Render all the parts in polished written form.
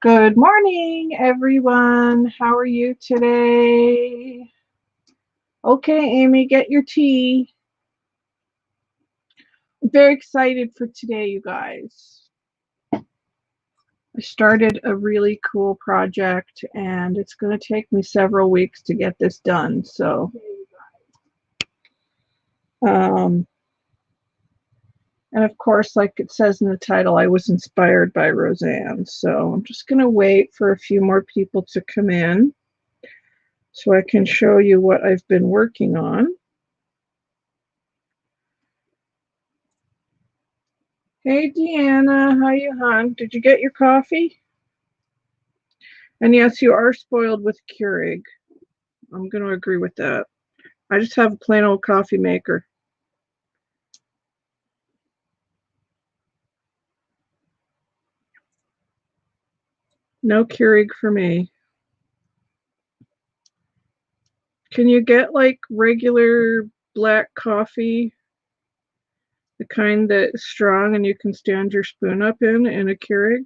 Good morning, everyone. How are you today? Okay, Amy, get your tea. I'm very excited for today, you guys. I started a really cool project and it's going to take me several weeks to get this done. Um, and of course, like it says in the title, I was inspired by Rosanne. So I'm just going to wait for a few more people to come in so I can show you what I've been working on. Hey, Deanna, how you, hon? Did you get your coffee? And yes, you are spoiled with Keurig. I'm going to agree with that. I just have a plain old coffee maker. No Keurig for me. Can you get like regular black coffee, the kind that's strong and you can stand your spoon up in a Keurig?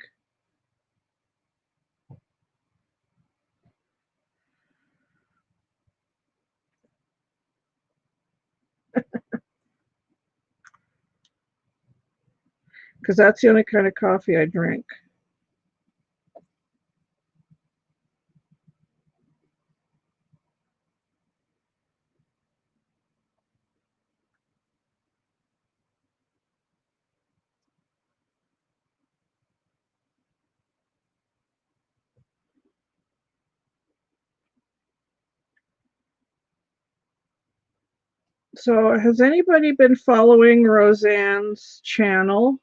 Because that's the only kind of coffee I drink. So, has anybody been following Rosanne's channel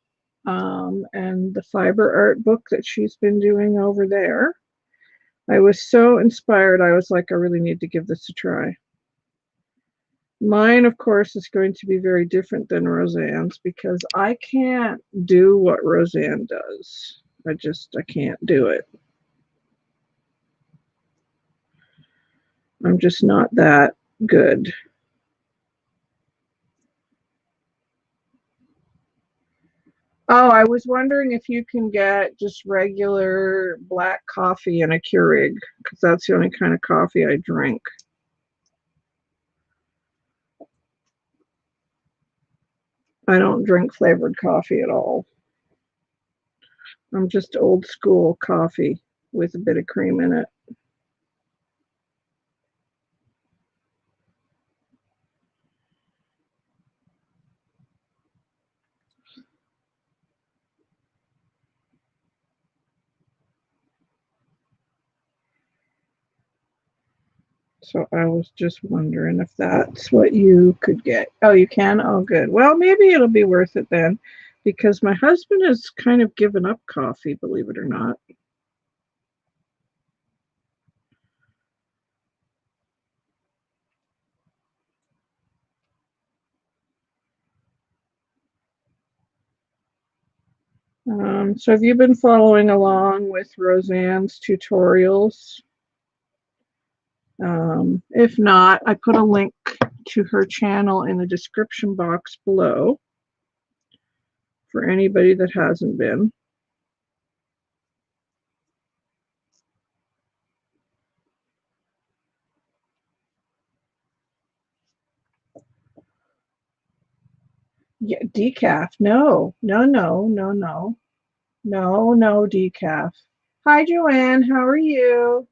and the fiber art book that she's been doing over there? I was so inspired. I was like, I really need to give this a try. Mine, of course, is going to be very different than Rosanne's because I can't do what Rosanne does. I can't do it. I'm just not that good. Oh, I was wondering if you can get just regular black coffee in a Keurig because that's the only kind of coffee I drink. I don't drink flavored coffee at all. I'm just old school coffee with a bit of cream in it. So I was just wondering if that's what you could get. Oh, you can? Oh, good. Well, maybe it'll be worth it then because my husband has kind of given up coffee, believe it or not. So have you been following along with Rosanne's tutorials? If not, I put a link to her channel in the description box below for anybody that hasn't been. Yeah, decaf. No, no, no, no, no. No, no decaf. Hi, Joanne. How are you?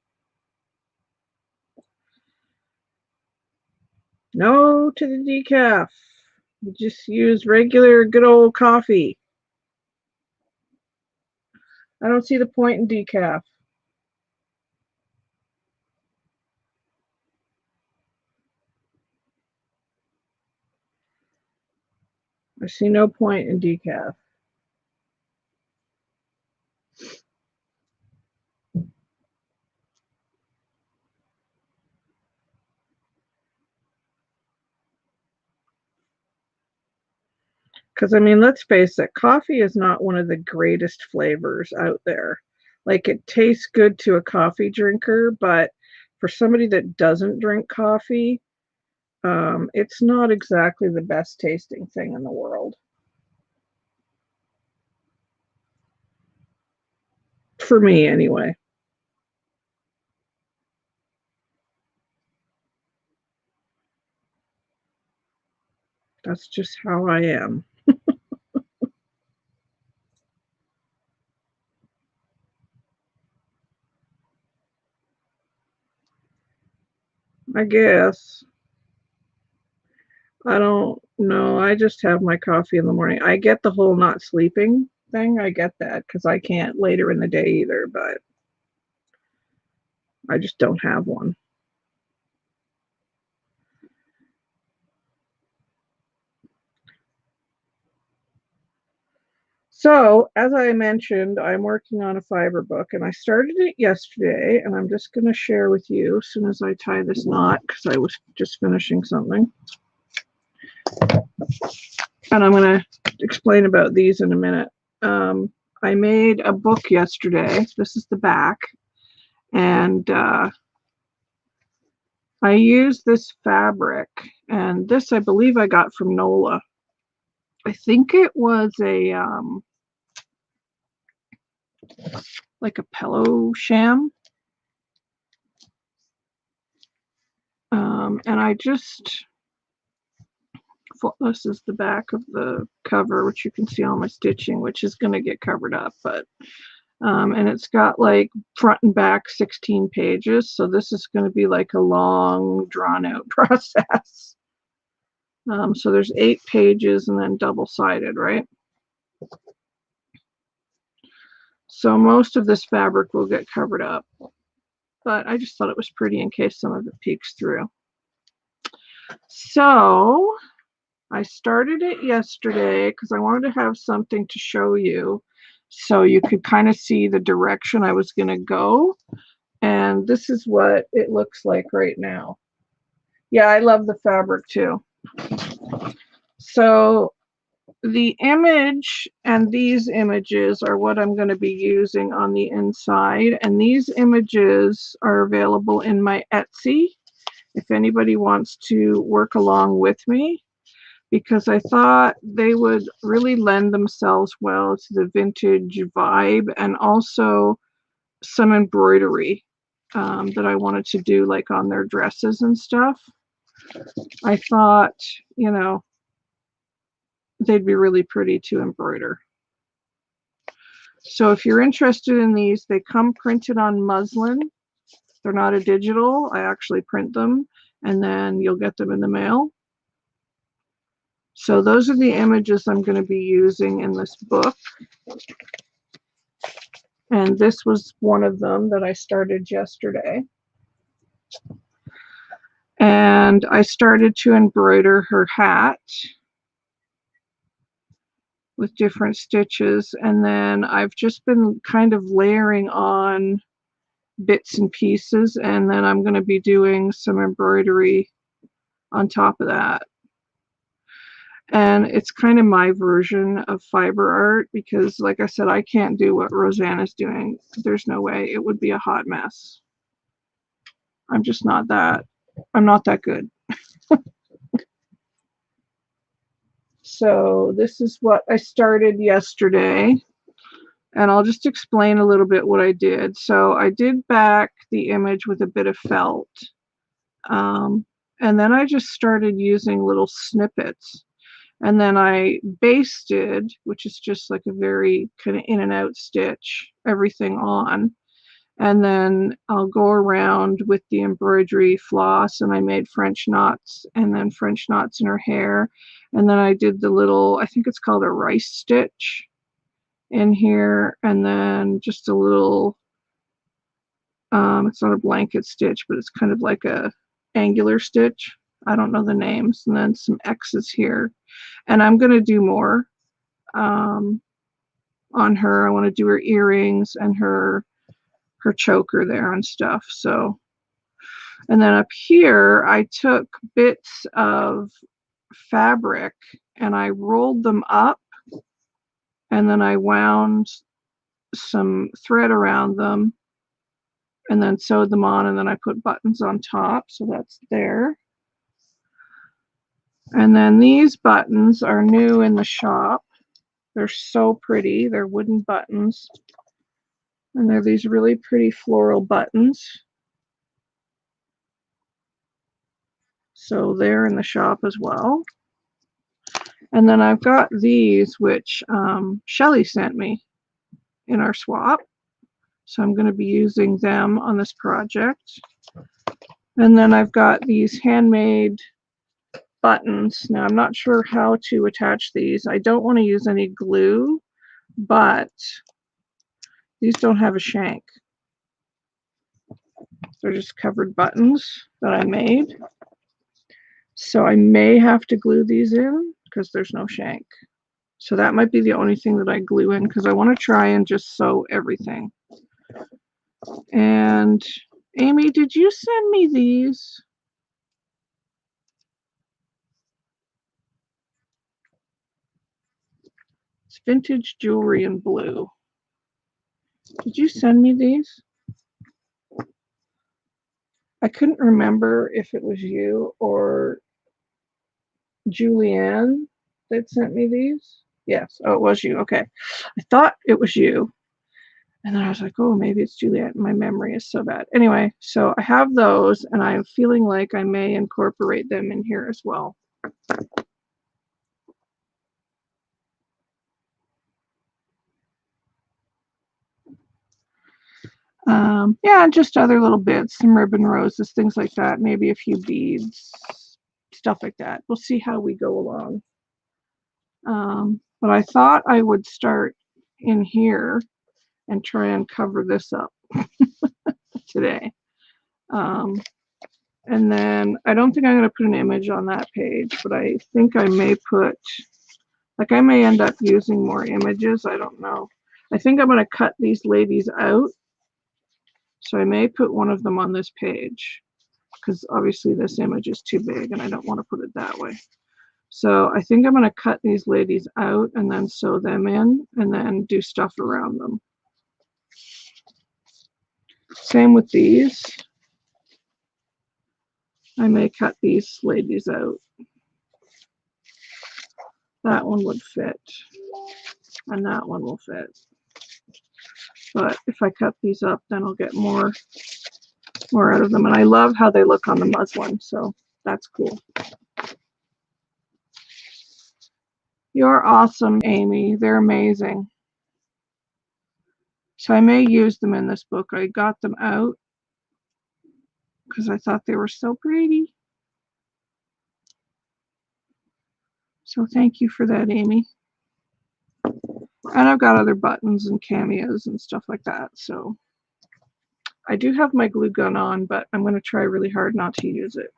No to the decaf. You just use regular good old coffee. I don't see the point in decaf. I see no point in decaf. Because, I mean, let's face it, coffee is not one of the greatest flavors out there. Like, it tastes good to a coffee drinker, but for somebody that doesn't drink coffee, it's not exactly the best tasting thing in the world. for me anyway. That's just how I am. I guess. I don't know. I just have my coffee in the morning. I get the whole not sleeping thing. I get that because I can't later in the day either, but I just don't have one. So, as I mentioned, I'm working on a fiber book and I started it yesterday, and I'm just going to share with you as soon as I tie this knot because I was just finishing something. And I'm going to explain about these in a minute. I made a book yesterday. This is the back. And I used this fabric. And this, I believe I got from NOLA. I think it was a, like a pillow sham. And I just, this is the back of the cover, which you can see all my stitching, which is going to get covered up, but and it's got like front and back 16 pages, so this is going to be like a long drawn out process. So there's 8 pages and then double-sided, right? So most of this fabric will get covered up, but I just thought it was pretty in case some of it peeks through. So I started it yesterday because I wanted to have something to show you so you could kind of see the direction I was going to go. And this is what it looks like right now. Yeah, I love the fabric too. So the image and these images are what I'm going to be using on the inside. And these images are available in my Etsy if anybody wants to work along with me, because I thought they would really lend themselves well to the vintage vibe and also some embroidery that I wanted to do like on their dresses and stuff. I thought, you know, they'd be really pretty to embroider. So if you're interested in these, they come printed on muslin. They're not a digital. I actually print them, and then you'll get them in the mail. So those are the images I'm going to be using in this book. And this was one of them that I started yesterday. And I started to embroider her hat with different stitches, and then I've just been kind of layering on bits and pieces, and then I'm going to be doing some embroidery on top of that. And it's kind of my version of fiber art because, like I said, I can't do what Rosanne is doing. There's no way. It would be a hot mess. I'm just not that, I'm not that good. So this is what I started yesterday, and I'll just explain a little bit what I did. So I did back the image with a bit of felt, and then I just started using little snippets, and then I basted, which is just like a very kind of in and out stitch, everything on. And then I'll go around with the embroidery floss, and I made French knots and then French knots in her hair. And then I did the little, I think it's called a rice stitch in here, and then just a little, it's not a blanket stitch, but it's kind of like a angular stitch. I don't know the names. And then some X's here. And I'm going to do more on her. I want to do her earrings and her choker there and stuff. So, and then up here I took bits of fabric and I rolled them up, and then I wound some thread around them and then sewed them on, and then I put buttons on top, so that's there. And then these buttons are new in the shop. They're so pretty. They're wooden buttons. And they're these really pretty floral buttons. So they're in the shop as well. And then I've got these, which Shelly sent me in our swap. So I'm going to be using them on this project. And then I've got these handmade buttons. Now I'm not sure how to attach these. I don't want to use any glue, but these don't have a shank. They're just covered buttons that I made. So I may have to glue these in because there's no shank. So that might be the only thing that I glue in because I want to try and just sew everything. And Amy, did you send me these? It's vintage jewelry in blue. Did you send me these? I couldn't remember if it was you or Julianne that sent me these. Yes. Oh, it was you. Okay. I thought it was you. And then I was like, oh, maybe it's Juliet. My memory is so bad. Anyway, so I have those, and I'm feeling like I may incorporate them in here as well. Yeah, and just other little bits, some ribbon roses, things like that, maybe a few beads, stuff like that. We'll see how we go along. But I thought I would start in here and try and cover this up today. And then I don't think I'm going to put an image on that page, but I think I may put, like I may end up using more images. I don't know. I think I'm going to cut these ladies out. So I may put one of them on this page because obviously this image is too big and I don't want to put it that way. So I think I'm going to cut these ladies out and then sew them in and then do stuff around them. Same with these. I may cut these ladies out. That one would fit. And that one will fit. But if I cut these up, then I'll get more out of them. And I love how they look on the muslin, so that's cool. You're awesome, Amy. They're amazing. So I may use them in this book. I got them out because I thought they were so pretty. So thank you for that, Amy. And I've got other buttons and cameos and stuff like that. So I do have my glue gun on, but I'm going to try really hard not to use it.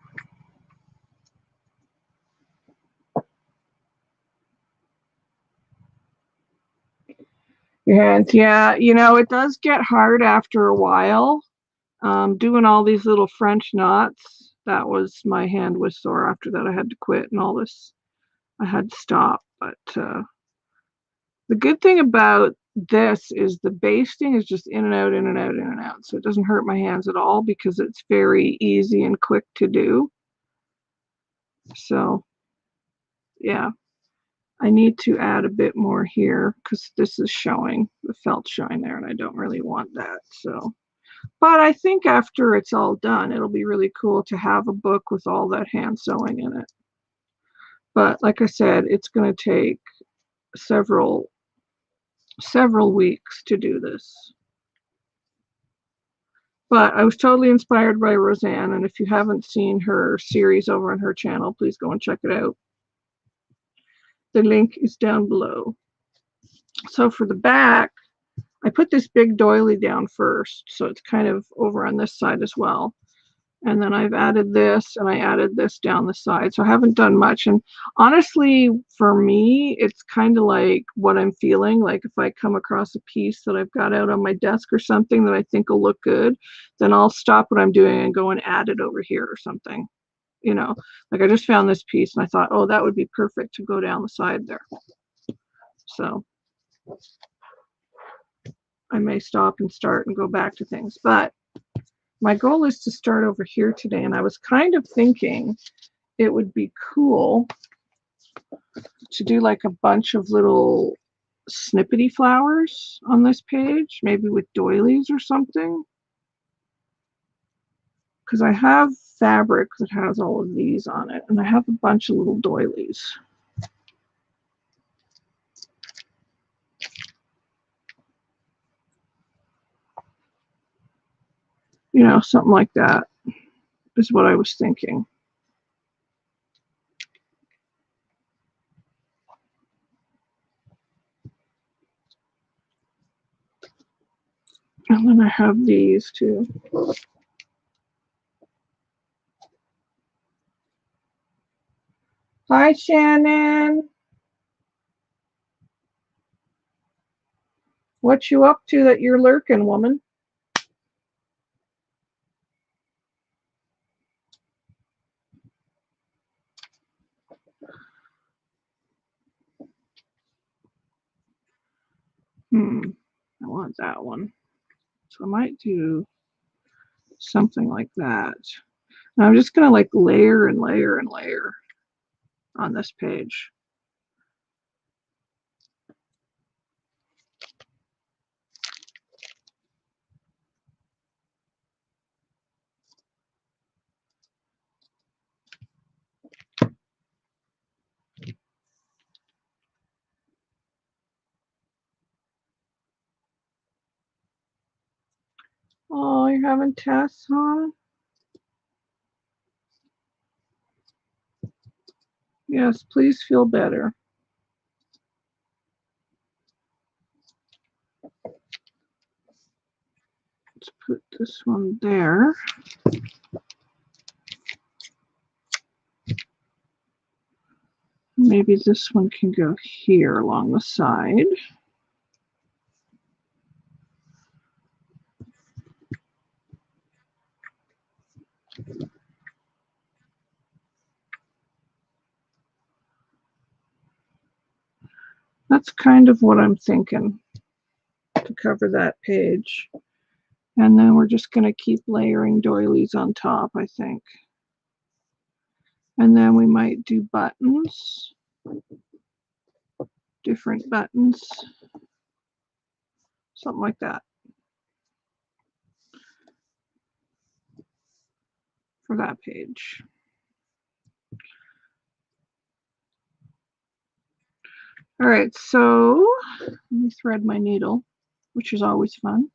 Your hands, yeah, you know, it does get hard after a while. Doing all these little French knots, that was, my hand was sore after that. I had to quit and all this. I had to stop. But the good thing about this is the basting is just in and out, in and out, in and out. So it doesn't hurt my hands at all because it's very easy and quick to do. So, yeah. I need to add a bit more here because this is showing, the felt showing there, and I don't really want that. So, but I think after it's all done, it'll be really cool to have a book with all that hand sewing in it. But like I said, it's going to take several weeks to do this. But I was totally inspired by Rosanne, and if you haven't seen her series over on her channel, please go and check it out. The link is down below. So for the back, I put this big doily down first, so it's kind of over on this side as well. And then I've added this, and I added this down the side. So I haven't done much. And honestly, for me, it's kind of like what I'm feeling. Like if I come across a piece that I've got out on my desk or something that I think will look good, then I'll stop what I'm doing and go and add it over here or something. You know, like I just found this piece and I thought, oh, that would be perfect to go down the side there. So I may stop and start and go back to things. But my goal is to start over here today. And I was kind of thinking it would be cool to do like a bunch of little snippety flowers on this page, maybe with doilies or something. Because I have fabric that has all of these on it, and I have a bunch of little doilies. You know, something like that is what I was thinking. And then I have these too. Hi, Shannon. What you up to that you're lurking, woman? I want that one. So I might do something like that. And I'm just going to like layer and layer and layer on this page. Oh, you're having tests, huh? Yes, please feel better. Let's put this one there. Maybe this one can go here along the side. That's kind of what I'm thinking to cover that page. And then we're just going to keep layering doilies on top, I think. And then we might do buttons, different buttons, something like that for that page. All right, so let me thread my needle, which is always fun.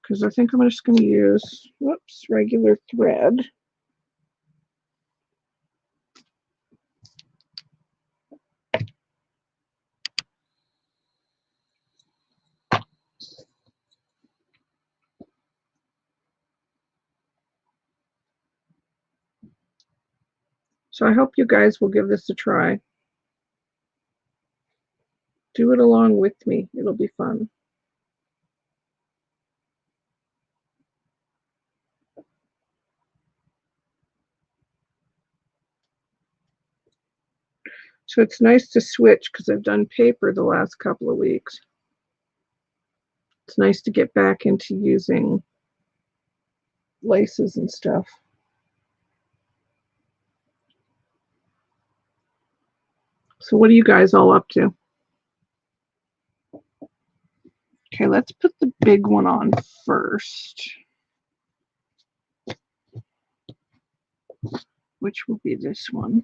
Because I think I'm just going to use, whoops, regular thread. So I hope you guys will give this a try. Do it along with me. It'll be fun. So it's nice to switch because I've done paper the last couple of weeks. It's nice to get back into using laces and stuff. So what are you guys all up to? Okay, let's put the big one on first, which will be this one.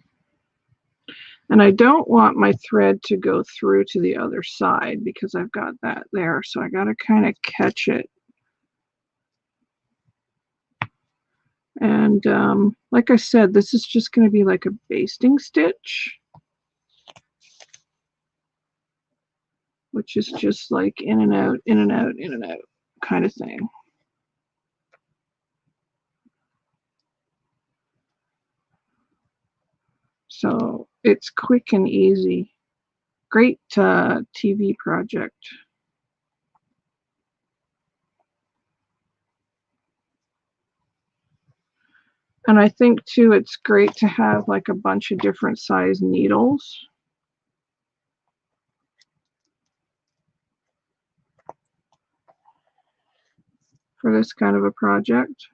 And I don't want my thread to go through to the other side because I've got that there. So I got to kind of catch it. And like I said, this is just going to be like a basting stitch, which is just like in and out, in and out, in and out kind of thing. So it's quick and easy. Great TV project. And I think too, it's great to have like a bunch of different size needles. For this kind of a project,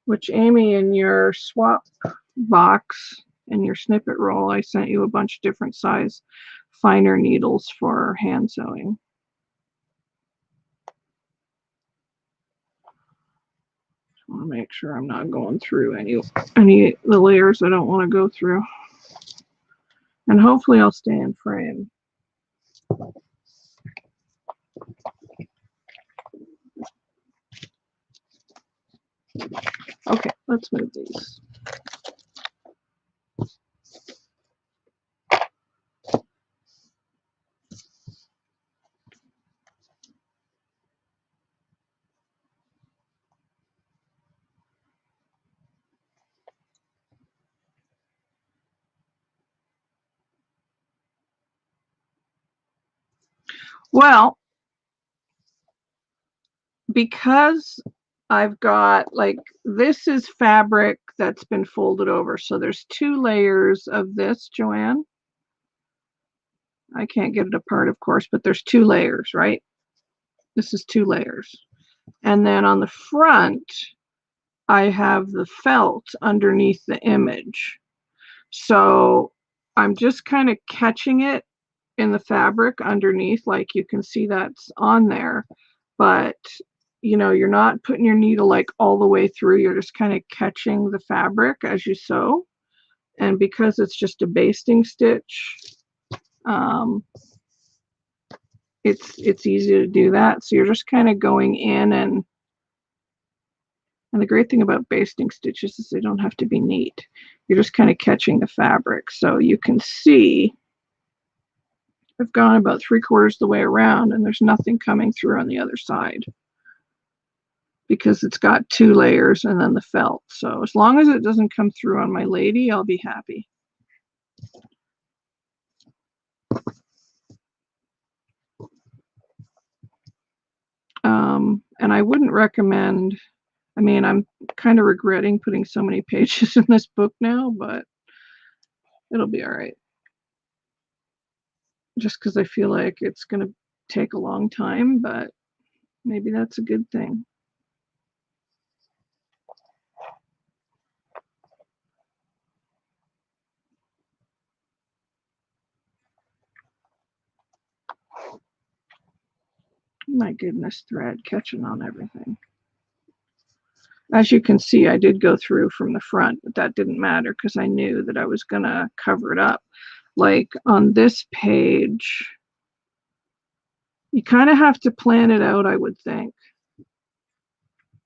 which Amy in your swap box in your snippet roll, I sent you a bunch of different size finer needles for hand sewing. I want to make sure I'm not going through any of the layers I don't want to go through. And hopefully I'll stay in frame. Okay, let's move these. Well, because I've got, like, this is fabric that's been folded over. So there's 2 layers of this, Joanne. I can't get it apart, of course, but there's 2 layers, right? This is 2 layers. And then on the front, I have the felt underneath the image. So I'm just kind of catching it in the fabric underneath, like you can see that's on there, but you know, you're not putting your needle like all the way through, you're just kind of catching the fabric as you sew. And because it's just a basting stitch, it's easy to do that. So you're just kind of going in, and the great thing about basting stitches is they don't have to be neat. You're just kind of catching the fabric. So you can see I've gone about 3/4 the way around, and there's nothing coming through on the other side because it's got 2 layers and then the felt. So as long as it doesn't come through on my lady, I'll be happy. And I wouldn't recommend, I mean, I'm kind of regretting putting so many pages in this book now, but it'll be all right. Just because I feel like it's going to take a long time, but maybe that's a good thing. My goodness, thread catching on everything. As you can see, I did go through from the front, but that didn't matter because I knew that I was going to cover it up. Like on this page, you kind of have to plan it out, I would think,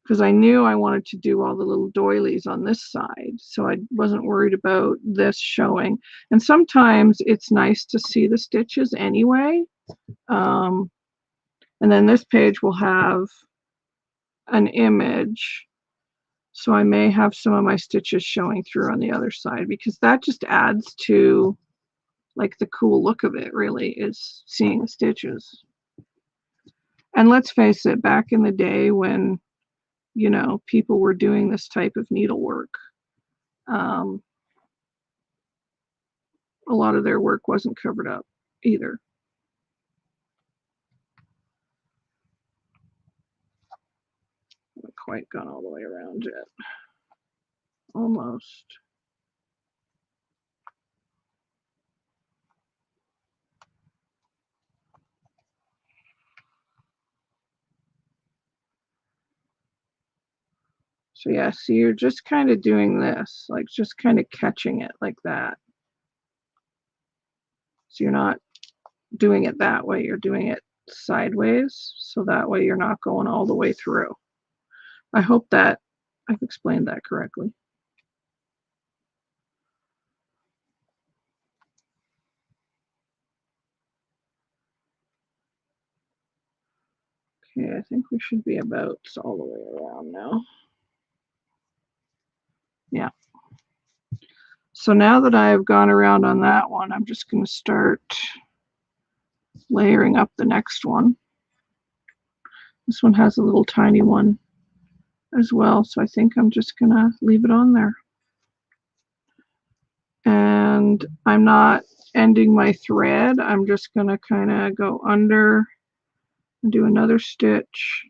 because I knew I wanted to do all the little doilies on this side, so I wasn't worried about this showing. And sometimes it's nice to see the stitches anyway. And then this page will have an image, so I may have some of my stitches showing through on the other side, because that just adds to like the cool look of it, really, is seeing the stitches. And let's face it, back in the day when, you know, people were doing this type of needlework, a lot of their work wasn't covered up either. I haven't quite gone all the way around yet. Almost. So yeah, so you're just kind of doing this, like just kind of catching it like that. So you're not doing it that way, you're doing it sideways, so that way you're not going all the way through. I hope that I've explained that correctly. Okay, I think we should be about all the way around now. Yeah. So now that I've gone around on that one, I'm just going to start layering up the next one. This one has a little tiny one as well, so I think I'm just going to leave it on there. And I'm not ending my thread. I'm just going to kind of go under and do another stitch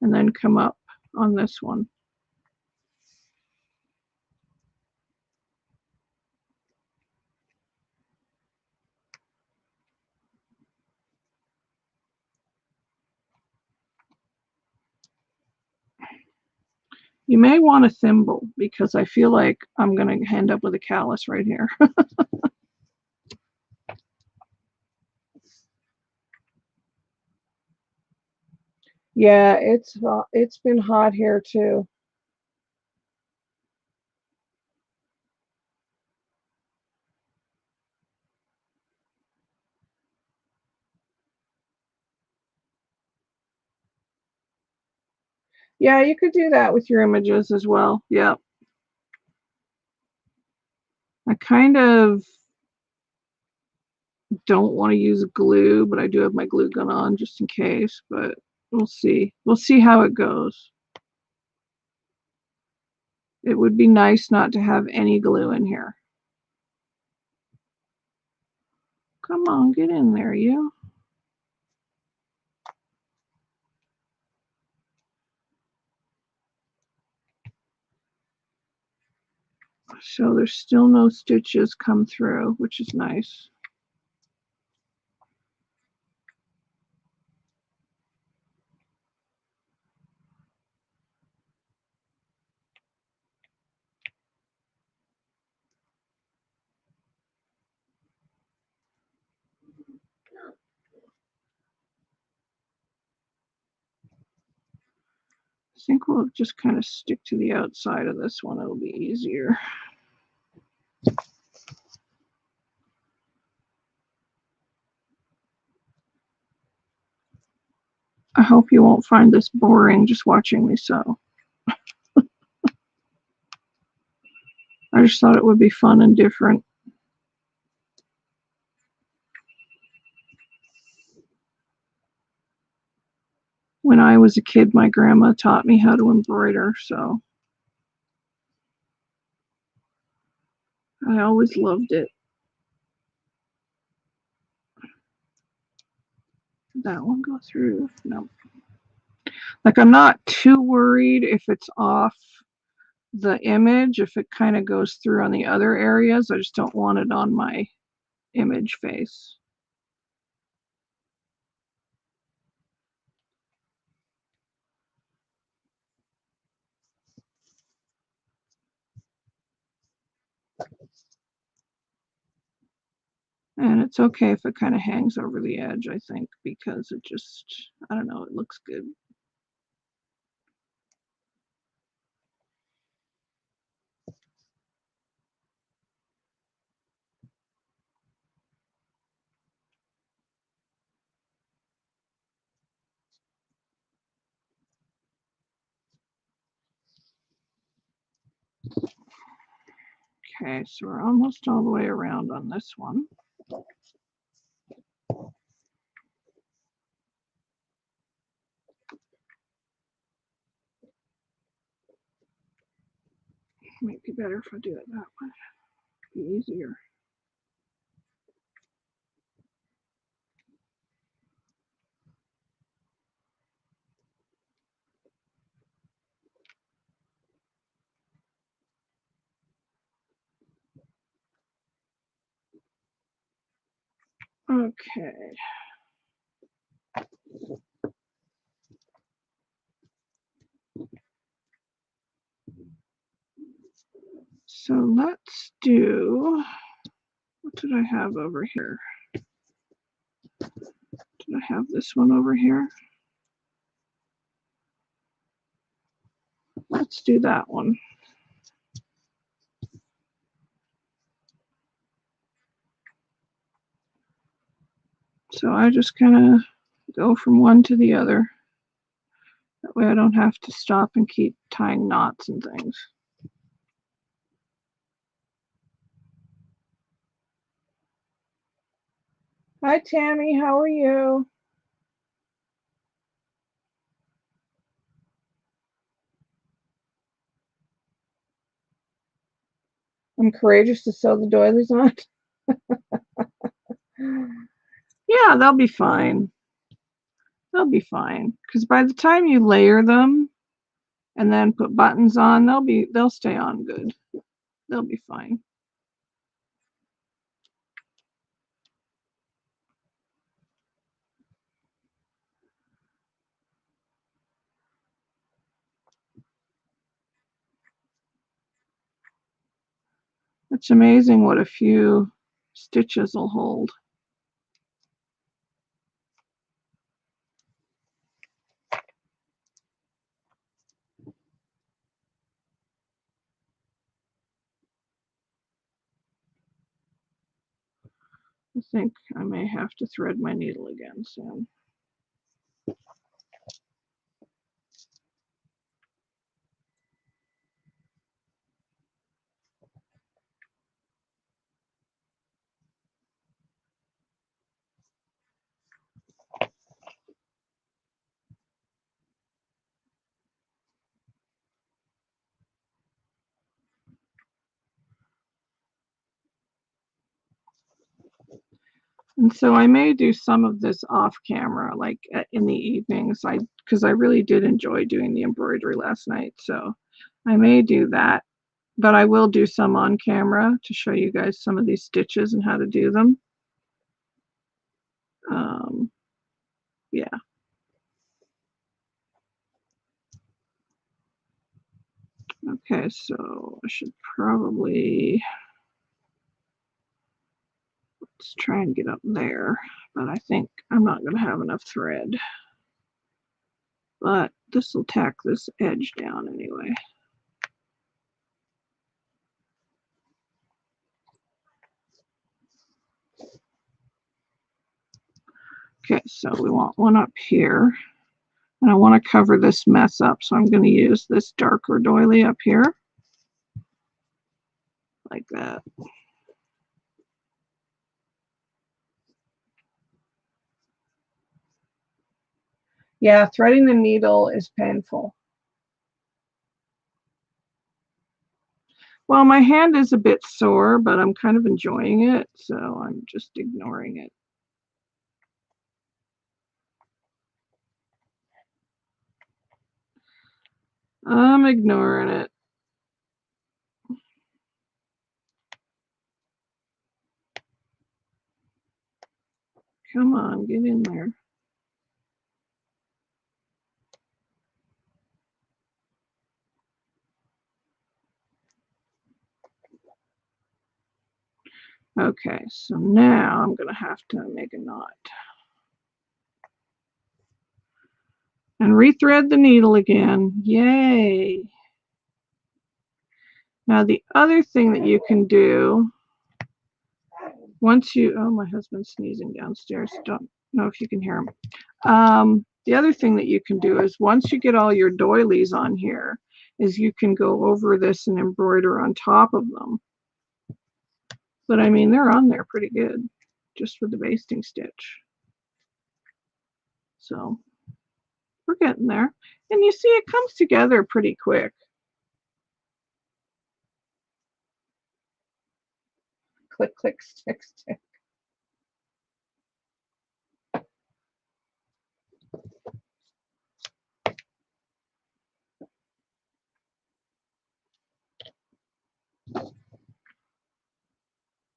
and then come up on this one. You may want a thimble because I feel like I'm going to end up with a callus right here. Yeah, it's been hot here too. Yeah, you could do that with your images as well. Yeah. I kind of don't want to use glue, but I do have my glue gun on just in case, but we'll see. We'll see how it goes. It would be nice not to have any glue in here. Come on, get in there, you. So there's still no stitches come through, which is nice. I think we'll just kind of stick to the outside of this one. It'll be easier. I hope you won't find this boring just watching me sew. I just thought it would be fun and different. When I was a kid, my grandma taught me how to embroider, so I always loved it. Did that one go through? No. Like, I'm not too worried if it's off the image, if it kind of goes through on the other areas. I just don't want it on my image face. And it's okay if it kind of hangs over the edge, I think, because it just, I don't know, it looks good. Okay, so we're almost all the way around on this one. Might be better if I do it that way. Be easier. Okay. So let's do, what did I have over here? Did I have this one over here? Let's do that one. So I just kind of go from one to the other. That way I don't have to stop and keep tying knots and things. Hi, Tammy. How are you? I'm courageous to sew the doilies on. Yeah, they'll be fine. They'll be fine. Because by the time you layer them and then put buttons on, they'll stay on good. They'll be fine. It's amazing what a few stitches will hold. I think I may have to thread my needle again soon. And so I may do some of this off camera, like in the evenings, because I really did enjoy doing the embroidery last night. So I may do that, but I will do some on camera to show you guys some of these stitches and how to do them. Yeah. Okay, so I should probably, let's try and get up there, but I think I'm not going to have enough thread. But this will tack this edge down anyway. Okay, so we want one up here. And I want to cover this mess up, so I'm going to use this darker doily up here. Like that. Yeah, threading the needle is painful. Well, my hand is a bit sore, but I'm kind of enjoying it, so I'm just ignoring it. I'm ignoring it. Come on, get in there. Okay, so now I'm going to have to make a knot. And rethread the needle again. Yay! Now the other thing that you can do, once you, oh, my husband's sneezing downstairs. Don't know if you can hear him. The other thing that you can do is once you get all your doilies on here, is you can go over this and embroider on top of them. But I mean, they're on there pretty good, just with the basting stitch. So we're getting there. And you see, it comes together pretty quick. Click, click, stick, stick.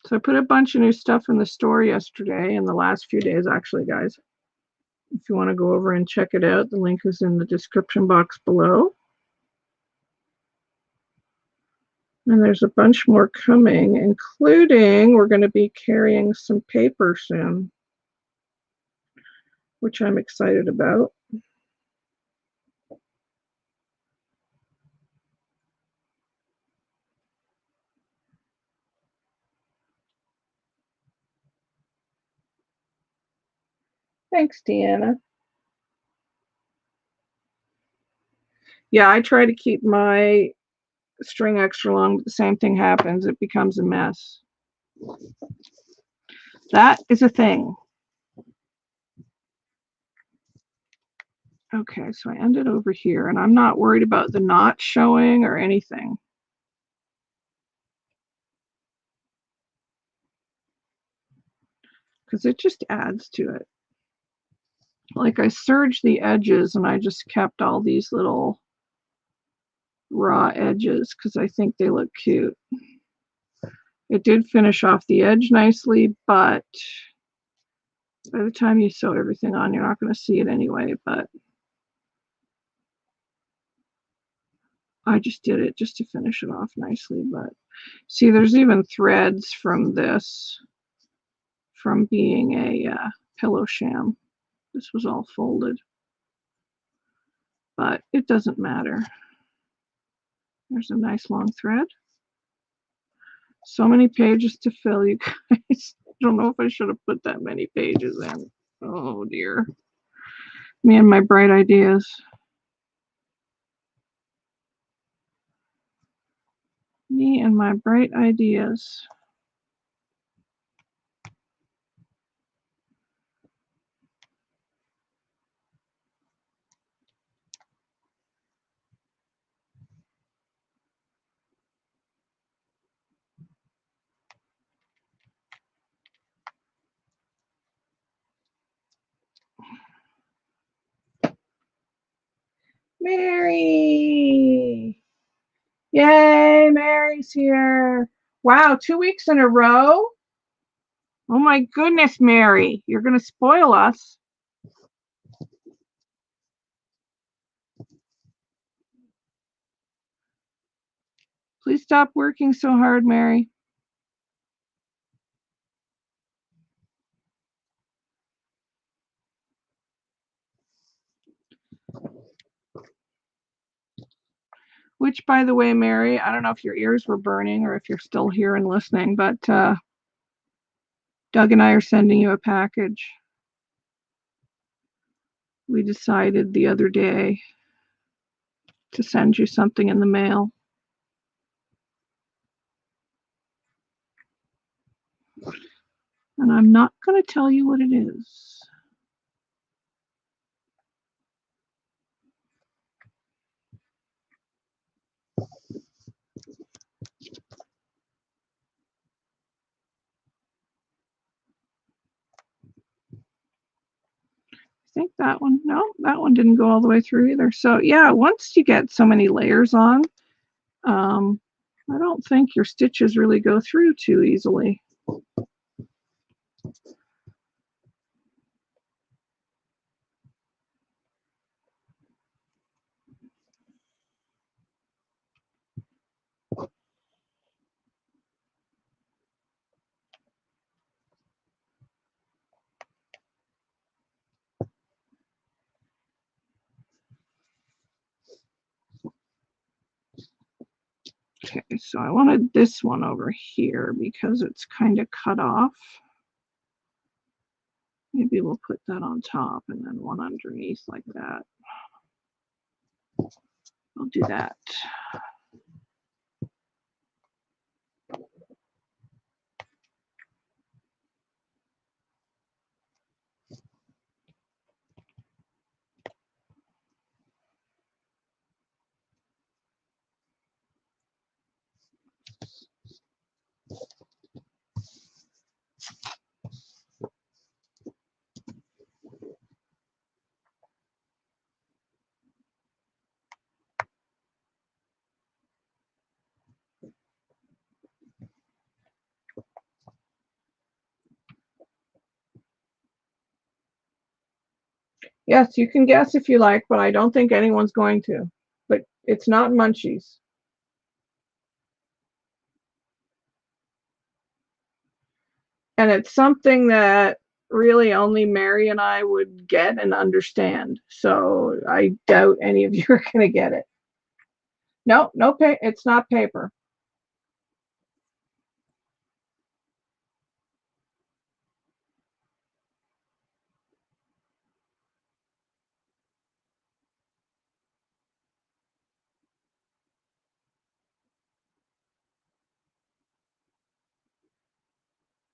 So I put a bunch of new stuff in the store yesterday, and the last few days, actually, guys. If you want to go over and check it out, the link is in the description box below. And there's a bunch more coming, including we're going to be carrying some paper soon, which I'm excited about. Thanks, Deanna. Yeah, I try to keep my string extra long, but the same thing happens. It becomes a mess. That is a thing. Okay, so I ended over here, and I'm not worried about the knot showing or anything. Because it just adds to it. Like I serged the edges, and I just kept all these little raw edges because I think they look cute. It did finish off the edge nicely, but by the time you sew everything on, you're not going to see it anyway, but I just did it just to finish it off nicely, but See, there's even threads from this, from being a pillow sham. This was all folded, but it doesn't matter. There's a nice long thread. So many pages to fill, you guys. I don't know if I should have put that many pages in. Oh dear. Me and my bright ideas. Me and my bright ideas. Mary! Yay, Mary's here. Wow, 2 weeks in a row? Oh my goodness, Mary, you're going to spoil us. Please stop working so hard, Mary. Which, by the way, Mary, I don't know if your ears were burning or if you're still here and listening, but Doug and I are sending you a package. We decided the other day to send you something in the mail. And I'm not going to tell you what it is. I think that one, no, that one didn't go all the way through either. So yeah, once you get so many layers on, I don't think your stitches really go through too easily. Okay, so I wanted this one over here because it's kind of cut off. Maybe we'll put that on top and then one underneath like that. We'll do that. Yes, you can guess if you like, but I don't think anyone's going to. But it's not Munchies. And it's something that really only Mary and I would get and understand. So I doubt any of you are going to get it. No, it's not paper.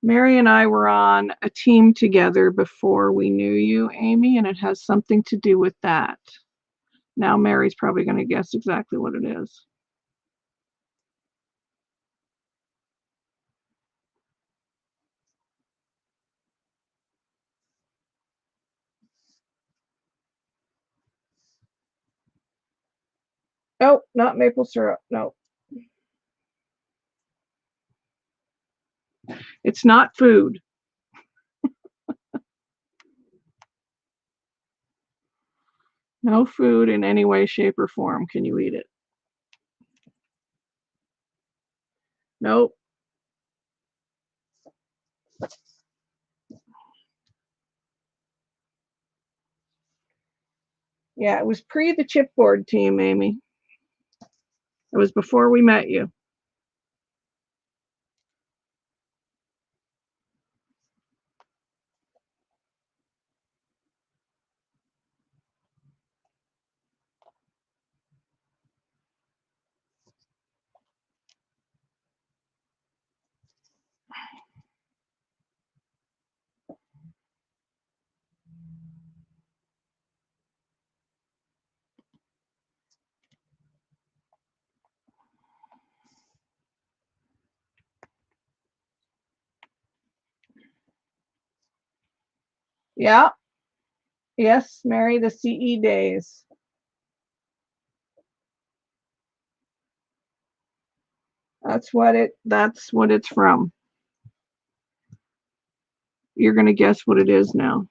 Mary and I were on a team together before we knew you, Amy, and it has something to do with that. Now Mary's probably going to guess exactly what it is. Nope, not maple syrup. No. It's not food. No food in any way, shape, or form can you eat it. Nope. Yeah, it was pre the chipboard team, Amy. It was before we met you. Yeah. Yes, Mary, the CE days. That's what it's from. You're gonna guess what it is now.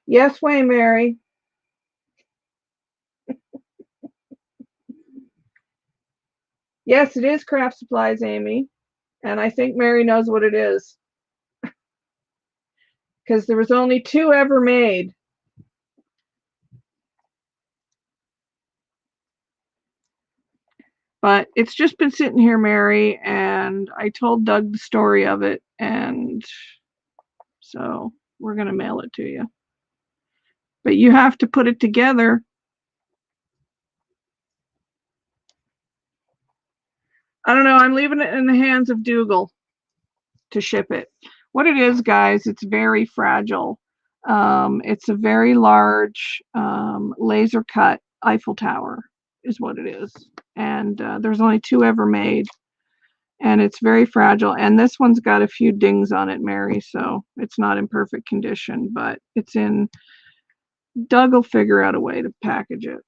Yes, way, Mary. Yes, it is craft supplies, Amy. And I think Mary knows what it is because there was only two ever made. But it's just been sitting here, Mary, and I told Doug the story of it, and so we're gonna mail it to you. But you have to put it together. I don't know. I'm leaving it in the hands of Dougal to ship it. What it is, guys, it's very fragile. It's a very large laser cut Eiffel Tower, is what it is. And there's only two ever made. And it's very fragile. And this one's got a few dings on it, Mary, so it's not in perfect condition, but it's in. Doug will figure out a way to package it.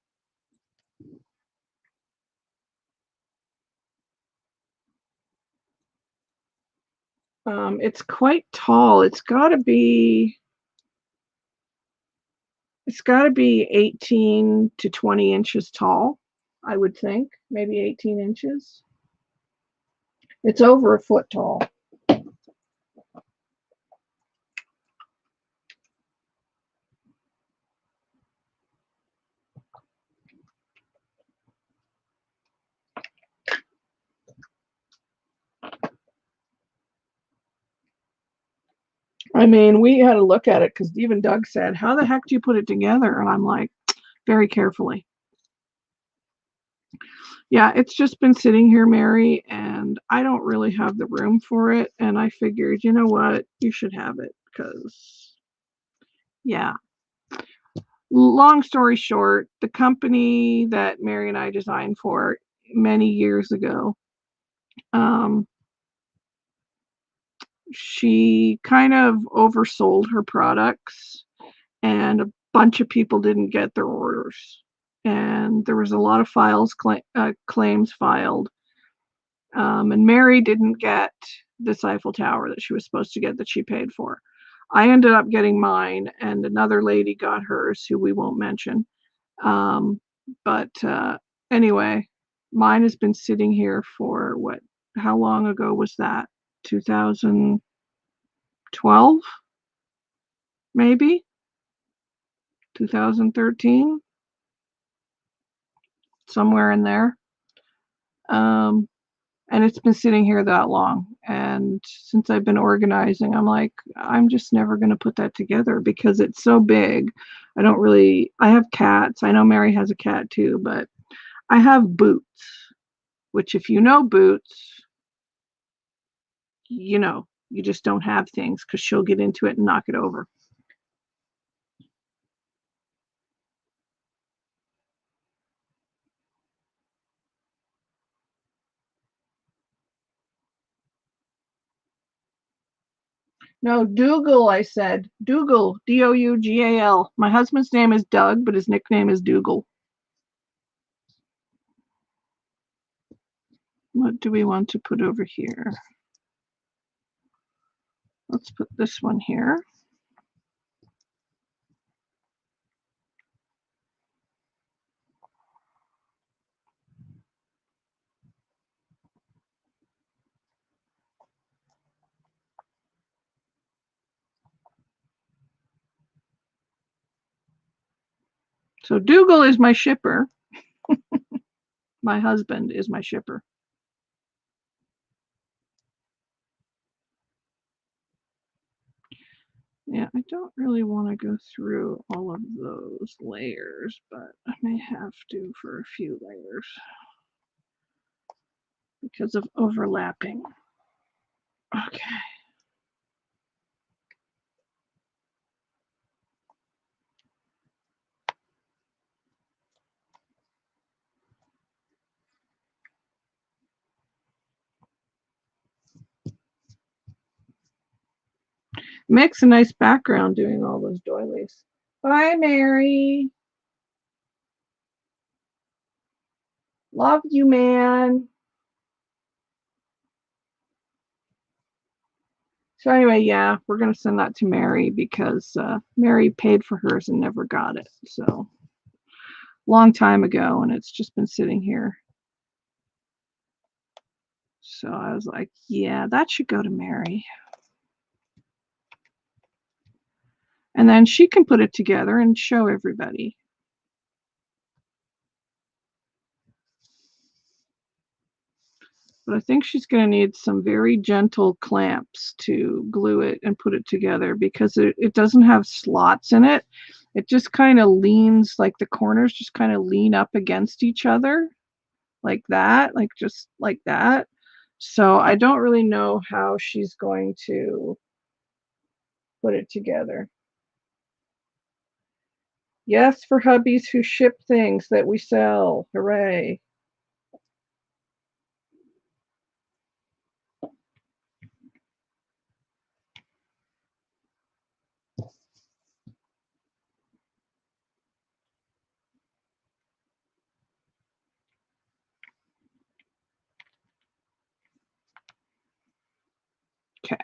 It's quite tall. It's got to be 18 to 20 inches tall, I would think. Maybe 18 inches. It's over a foot tall. I mean, we had to look at it because even Doug said, "How the heck do you put it together?" And I'm like, very carefully. Yeah, it's just been sitting here, Mary, and I don't really have the room for it. And I figured, you know what? You should have it because, yeah. Long story short, the company that Mary and I designed for many years ago, um, she kind of oversold her products, and a bunch of people didn't get their orders. And there was a lot of claims filed. And Mary didn't get this Eiffel Tower that she was supposed to get that she paid for. I ended up getting mine, and another lady got hers, who we won't mention. Um, but anyway, mine has been sitting here for what? How long ago was that? 2012, maybe? 2013? Somewhere in there. Um, and it's been sitting here that long. And since I've been organizing, I'm like, I'm just never going to put that together because it's so big. I have cats. I know Mary has a cat too, but I have Boots, which, if you know Boots, you just don't have things because she'll get into it and knock it over. No, Dougal, I said. Dougal, Dougal. My husband's name is Doug, but his nickname is Dougal. What do we want to put over here? Let's put this one here. So Dougal is my shipper. My husband is my shipper. Yeah, I don't really want to go through all of those layers, but I may have to for a few layers because of overlapping. Okay. Makes a nice background doing all those doilies. Bye, Mary. Love you, man. So anyway, yeah, we're going to send that to Mary because Mary paid for hers and never got it. So long time ago, and it's just been sitting here. So I was like, yeah, that should go to Mary. And then she can put it together and show everybody. But I think she's going to need some very gentle clamps to glue it and put it together because it doesn't have slots in it. It just kind of leans, like the corners just kind of lean up against each other like that, like just like that. So I don't really know how she's going to put it together. Yes, for hubbies who ship things that we sell. Hooray. Okay.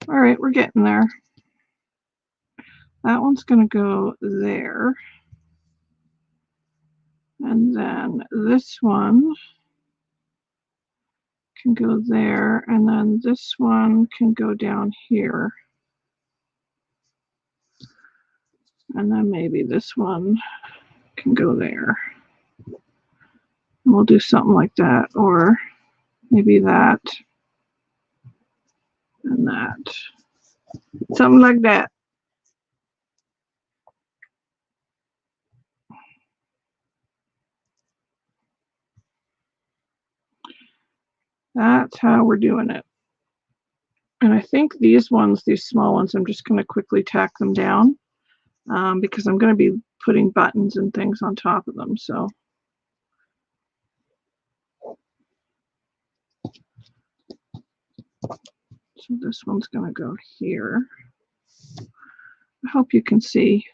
All right, we're getting there. That one's going to go there. And then this one can go there. And then this one can go down here. And then maybe this one can go there. And we'll do something like that. Or maybe that and that. Something like that. That's how we're doing it. And I think these ones, these small ones, I'm just going to quickly tack them down because I'm going to be putting buttons and things on top of them. So this one's going to go here. I hope you can see.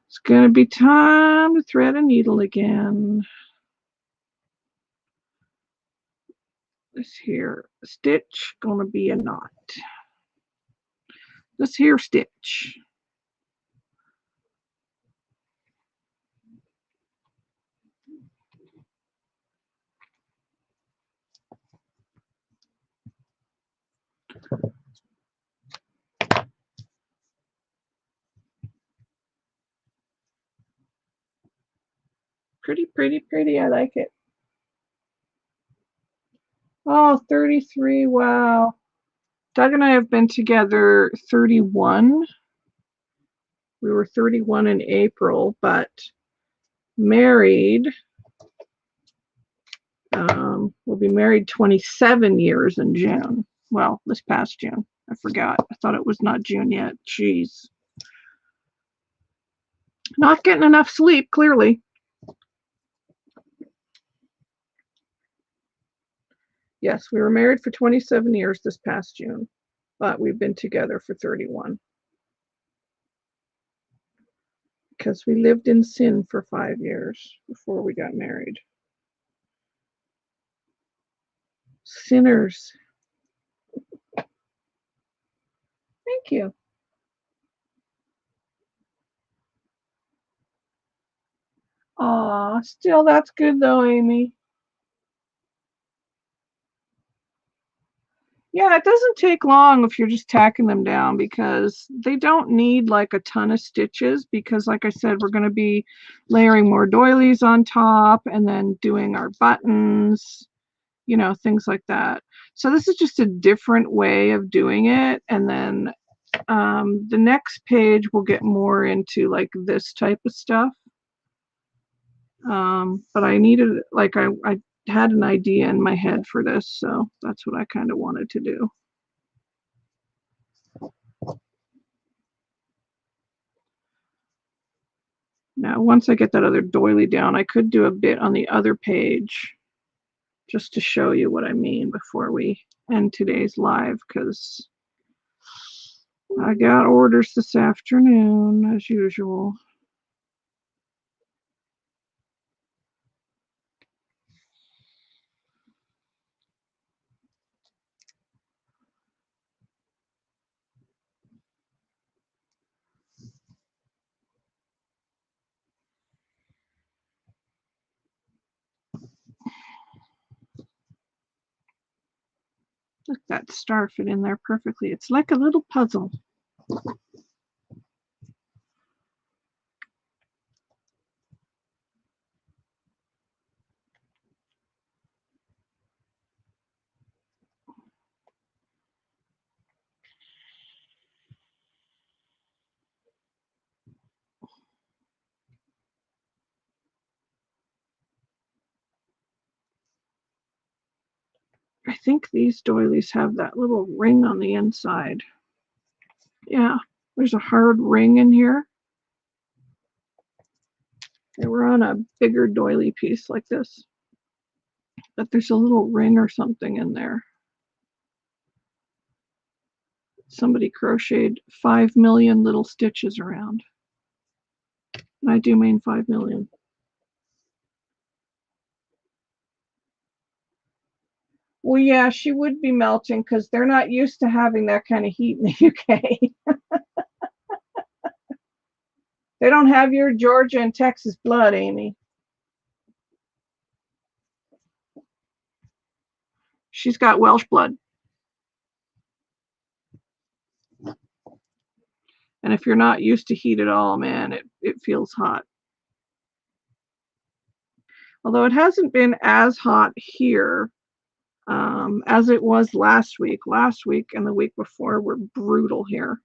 It's going to be time to thread a needle again. This here stitch going to be a knot. This here stitch. Pretty, pretty, pretty. I like it. Oh, 33. Wow. Doug and I have been together 31. We were 31 in April, but married We'll be married 27 years in June. Well, this past June. I forgot. I thought it was not June yet. Jeez. Not getting enough sleep, clearly. Yes, we were married for 27 years this past June, but we've been together for 31. Because we lived in sin for 5 years before we got married. Sinners. Thank you. Aw, still that's good though, Amy. Yeah, it doesn't take long if you're just tacking them down because they don't need like a ton of stitches because like I said, we're going to be layering more doilies on top and then doing our buttons, you know, things like that. So this is just a different way of doing it. And then the next page we'll get more into like this type of stuff. But I needed, like I had an idea in my head for this, so that's what I kind of wanted to do. Now, once I get that other doily down, I could do a bit on the other page just to show you what I mean before we end today's live, because I got orders this afternoon, as usual. Look, that star fit in there perfectly. It's like a little puzzle. I think these doilies have that little ring on the inside. Yeah, there's a hard ring in here. They were on a bigger doily piece like this, but there's a little ring or something in there. Somebody crocheted 5 million little stitches around. And I do mean 5 million. Well, yeah, she would be melting because they're not used to having that kind of heat in the UK. They don't have your Georgia and Texas blood, Amy. She's got Welsh blood. And if you're not used to heat at all, man, it feels hot. Although it hasn't been as hot here as it was last week. Last week and the week before were brutal here.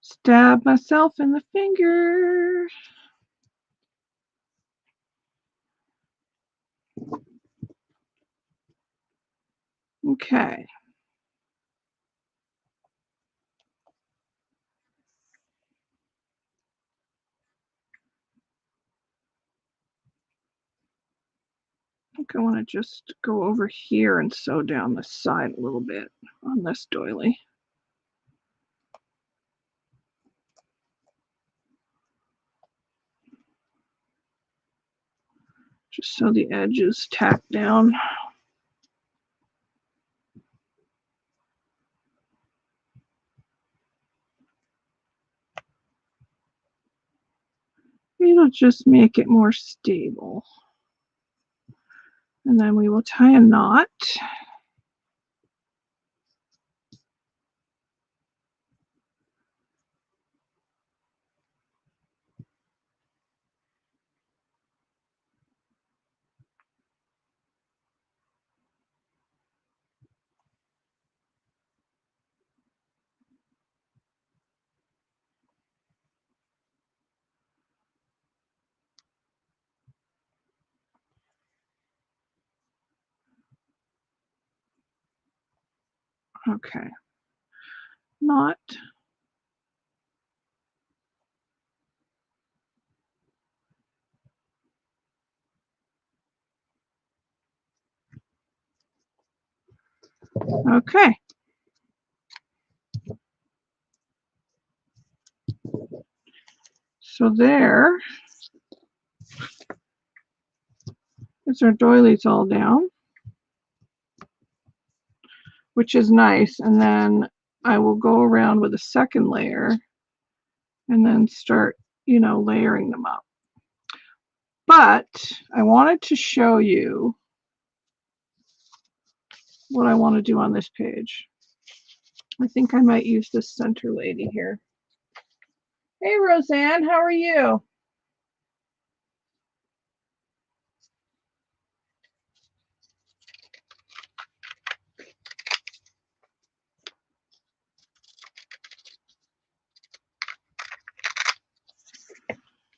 Stab myself in the finger. Okay. I think I want to just go over here and sew down the side a little bit on this doily. Just so the edge is tacked down. It'll just make it more stable. And then we will tie a knot. Okay. Knot. Okay. So there is our doilies all down, which is nice. And then I will go around with a second layer and then start, layering them up. But I wanted to show you what I want to do on this page. I think I might use this center lady here. Hey, Rosanne, how are you?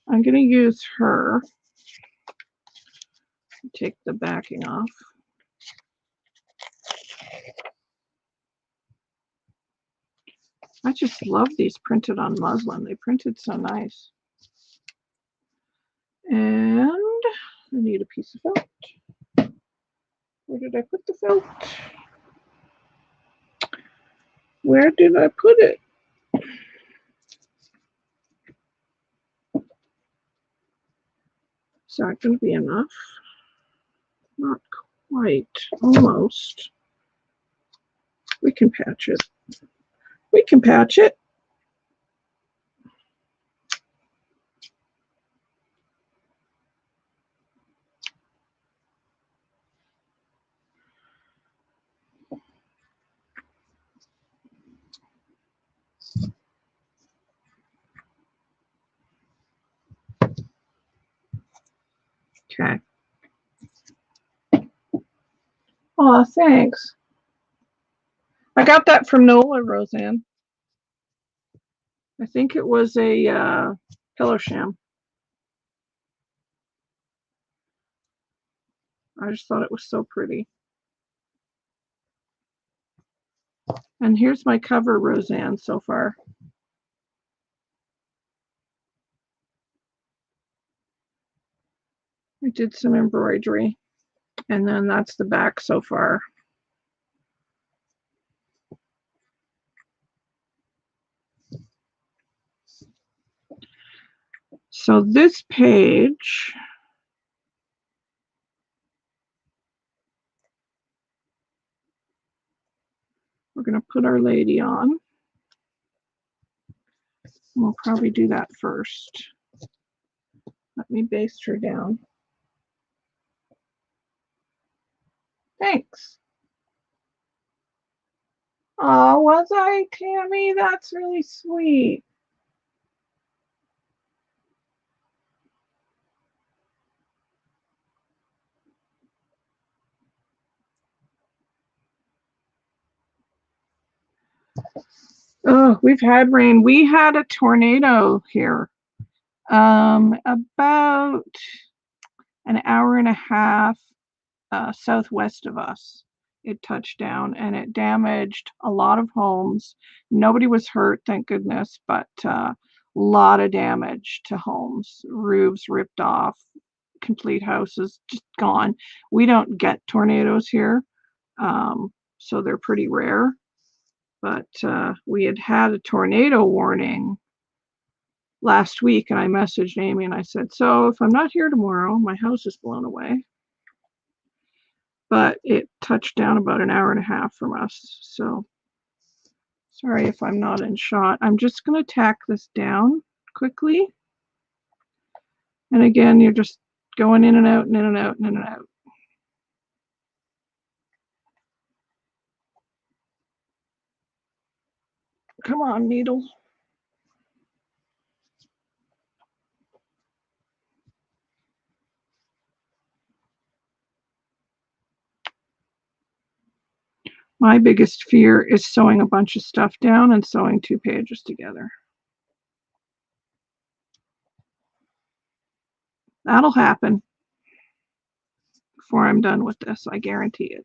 I'm going to use her. Take the backing off. I just love these printed on muslin. They printed so nice. And I need a piece of felt. Where did I put the felt? Where did I put it? Is that going to be enough? Not quite. Almost. We can patch it. We can patch it. Okay. Oh, thanks. I got that from Nola, Rosanne. I think it was a pillow sham. I just thought it was so pretty. And here's my cover, Rosanne, so far. I did some embroidery. And then that's the back so far. So this page, we're going to put our lady on. We'll probably do that first. Let me baste her down. Thanks. Oh, was I, Tammy? That's really sweet. Oh, we've had rain. We had a tornado here about an hour and a half southwest of us. It touched down and it damaged a lot of homes. Nobody was hurt, thank goodness, but a lot of damage to homes. Roofs ripped off, complete houses just gone. We don't get tornadoes here, so they're pretty rare. But we had a tornado warning last week, and I messaged Amy and I said, so if I'm not here tomorrow, my house is blown away. But it touched down about an hour and a half from us. So sorry if I'm not in shot. I'm just going to tack this down quickly. And again, you're just going in and out and in and out and in and out. Come on, needle. My biggest fear is sewing a bunch of stuff down and sewing 2 pages together. That'll happen before I'm done with this, I guarantee it.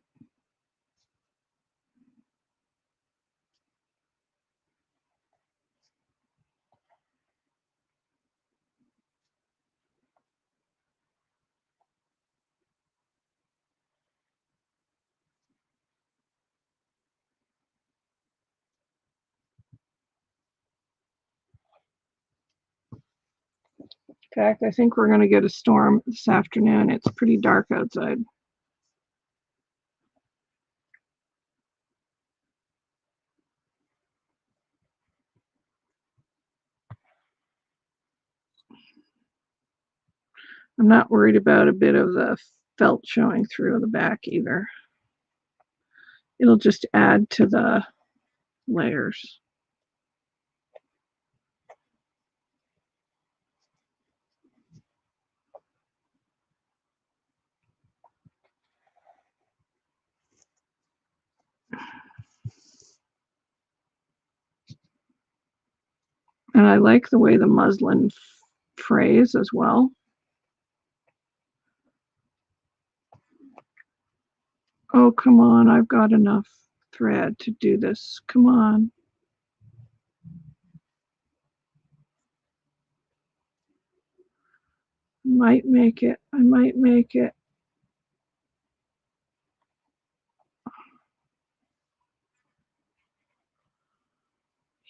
In fact, I think we're going to get a storm this afternoon. It's pretty dark outside. I'm not worried about a bit of the felt showing through the back either. It'll just add to the layers. And I like the way the muslin frays as well. Oh, come on, I've got enough thread to do this. Come on. Might make it. I might make it.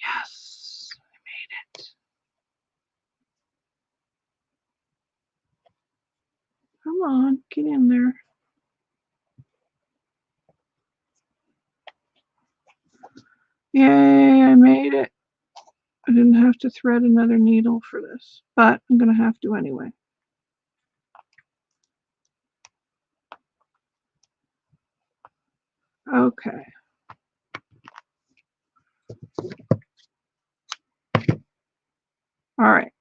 Yes, I made it. Come on, get in there. Yay, I made it. I didn't have to thread another needle for this, but I'm going to have to anyway. Okay. All right.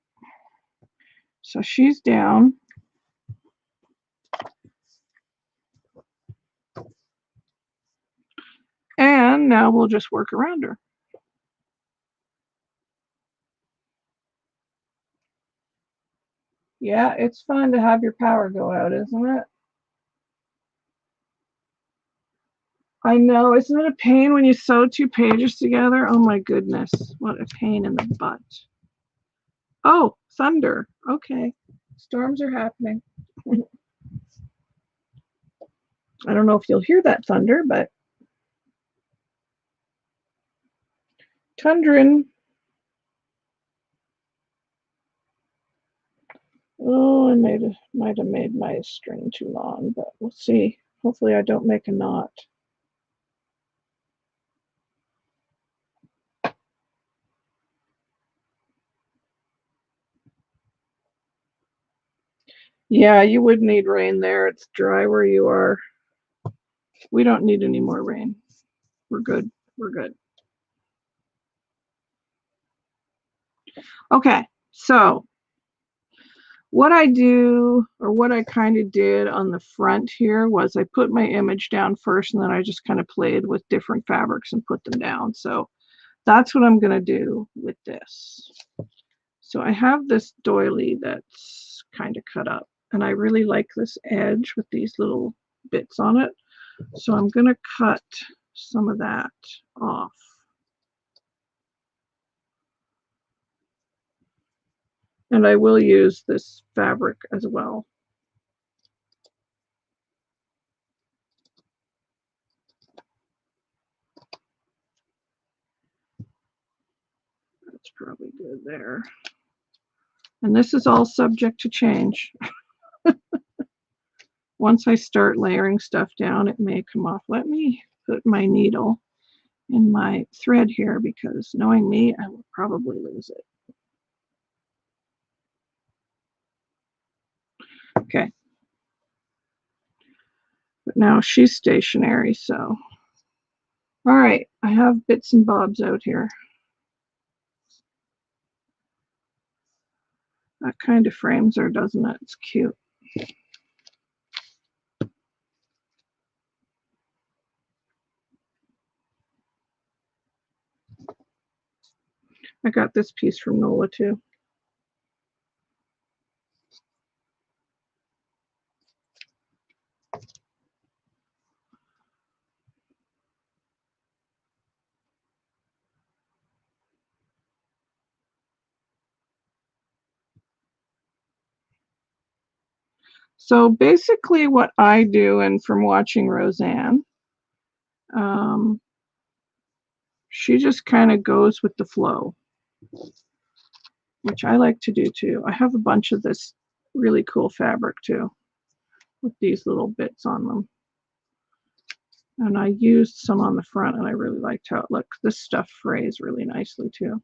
So she's down. And now we'll just work around her. Yeah, it's fun to have your power go out, isn't it? I know. Isn't it a pain when you sew 2 pages together? Oh my goodness. What a pain in the butt. Oh, thunder. Okay. Storms are happening. I don't know if you'll hear that thunder, but tundrin. Oh, I might have made my string too long, but we'll see. Hopefully I don't make a knot. Yeah, you would need rain there. It's dry where you are. We don't need any more rain. We're good. We're good. Okay, so what I do, or what I kind of did on the front here, was I put my image down first, and then I just kind of played with different fabrics and put them down. So that's what I'm going to do with this. So I have this doily that's kind of cut up, and I really like this edge with these little bits on it. So I'm going to cut some of that off. And I will use this fabric as well. That's probably good there. And this is all subject to change. Once I start layering stuff down, it may come off. Let me put my needle in my thread here, because knowing me, I will probably lose it. Okay. But now she's stationary, so. All right, I have bits and bobs out here. That kind of frames her, doesn't it? It's cute. I got this piece from Nola too. So basically what I do, and from watching Rosanne, she just kind of goes with the flow, which I like to do too. I have a bunch of this really cool fabric too, with these little bits on them. And I used some on the front, and I really liked how it looked. This stuff frays really nicely too.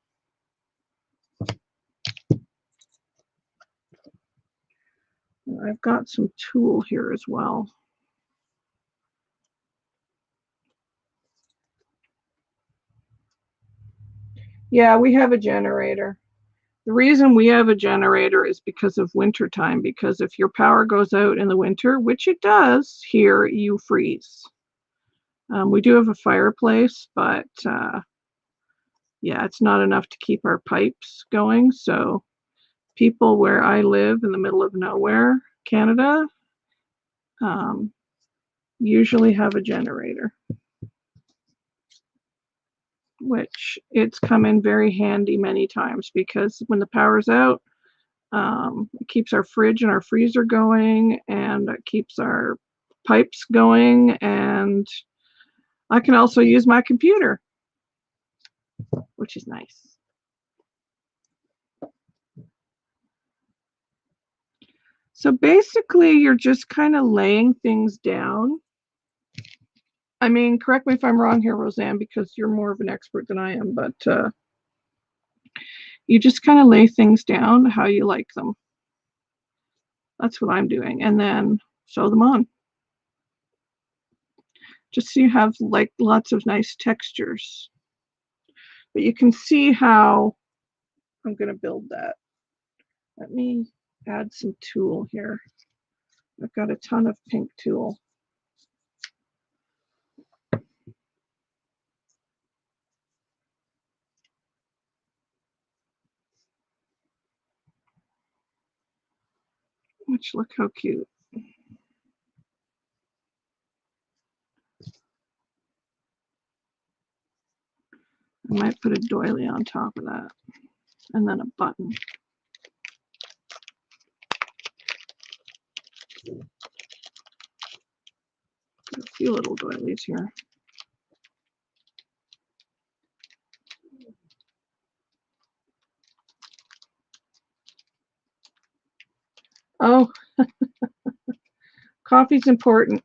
And I've got some tulle here as well. Yeah, we have a generator. The reason we have a generator is because of winter time, because if your power goes out in the winter, which it does here, you freeze. We do have a fireplace, but yeah, it's not enough to keep our pipes going. So people where I live in the middle of nowhere, Canada, usually have a generator, which it's come in very handy many times, because when the power's out, it keeps our fridge and our freezer going, and it keeps our pipes going, and I can also use my computer, which is nice. So basically, you're just kind of laying things down. I mean, correct me if I'm wrong here, Rosanne, because you're more of an expert than I am, but you just kind of lay things down how you like them. That's what I'm doing, and then sew them on. Just so you have like lots of nice textures. But you can see how I'm going to build that. Let me add some tulle here. I've got a ton of pink tulle. Which, look how cute. I might put a doily on top of that, and then a button. A few little doilies here. Oh, coffee's important.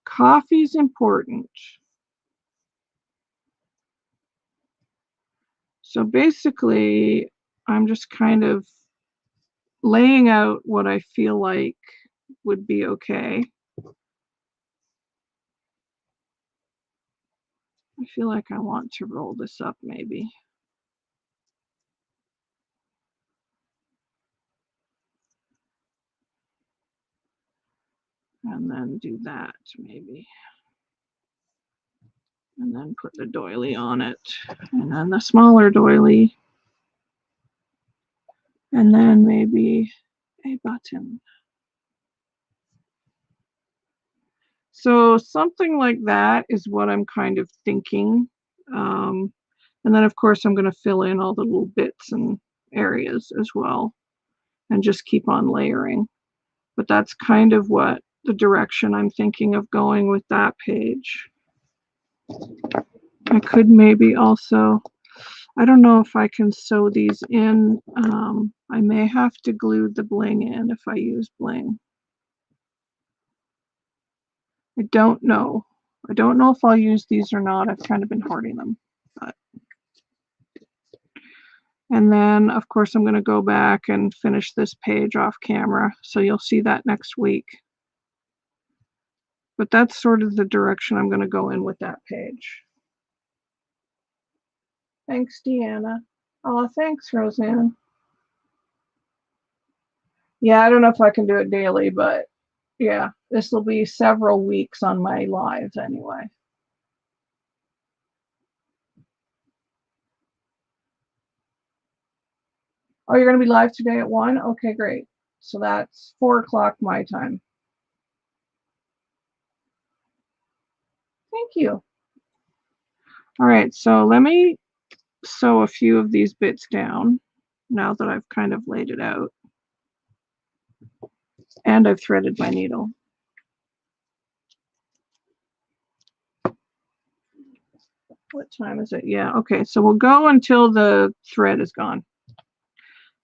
Coffee's important. So basically, I'm just kind of laying out what I feel like would be okay. I feel like I want to roll this up maybe. And then do that maybe. And then put the doily on it. And then the smaller doily. And then maybe a button. So something like that is what I'm kind of thinking. And then of course I'm going to fill in all the little bits and areas as well, and just keep on layering. But that's kind of what the direction I'm thinking of going with that page. I could maybe also, I don't know if I can sew these in. I may have to glue the bling in if I use bling. I don't know. I don't know if I'll use these or not. I've kind of been hoarding them. But And then, of course, I'm going to go back and finish this page off camera, so you'll see that next week. But that's sort of the direction I'm going to go in with that page. Thanks, Deanna. Oh, thanks, Rosanne. Yeah, I don't know if I can do it daily, but yeah, this will be several weeks on my lives anyway. Oh, you're going to be live today at 1? Okay, great. So that's 4 o'clock my time. Thank you. All right, so let me sew a few of these bits down now that I've kind of laid it out. And I've threaded my needle. What time is it? Yeah, okay, so we'll go until the thread is gone.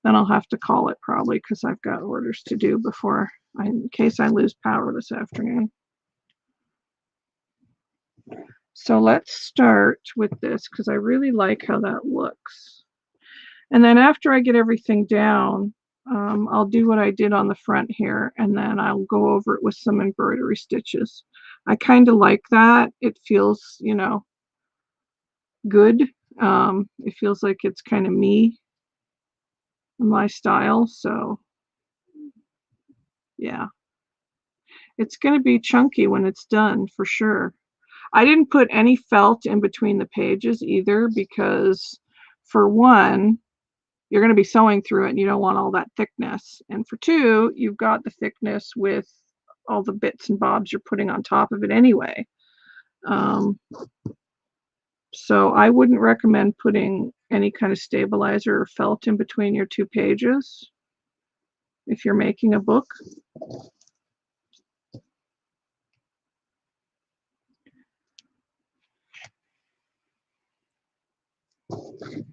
Then I'll have to call it probably because I've got orders to do before, in case I lose power this afternoon. So let's start with this because I really like how that looks. And then after I get everything down, I'll do what I did on the front here, and then I'll go over it with some embroidery stitches. I kind of like that. It feels, you know, good. It feels like it's kind of me, my style. So yeah, it's going to be chunky when it's done for sure. I didn't put any felt in between the pages either because, for one, you're going to be sewing through it and you don't want all that thickness. And for two, you've got the thickness with all the bits and bobs you're putting on top of it anyway. So I wouldn't recommend putting any kind of stabilizer or felt in between your two pages if you're making a book.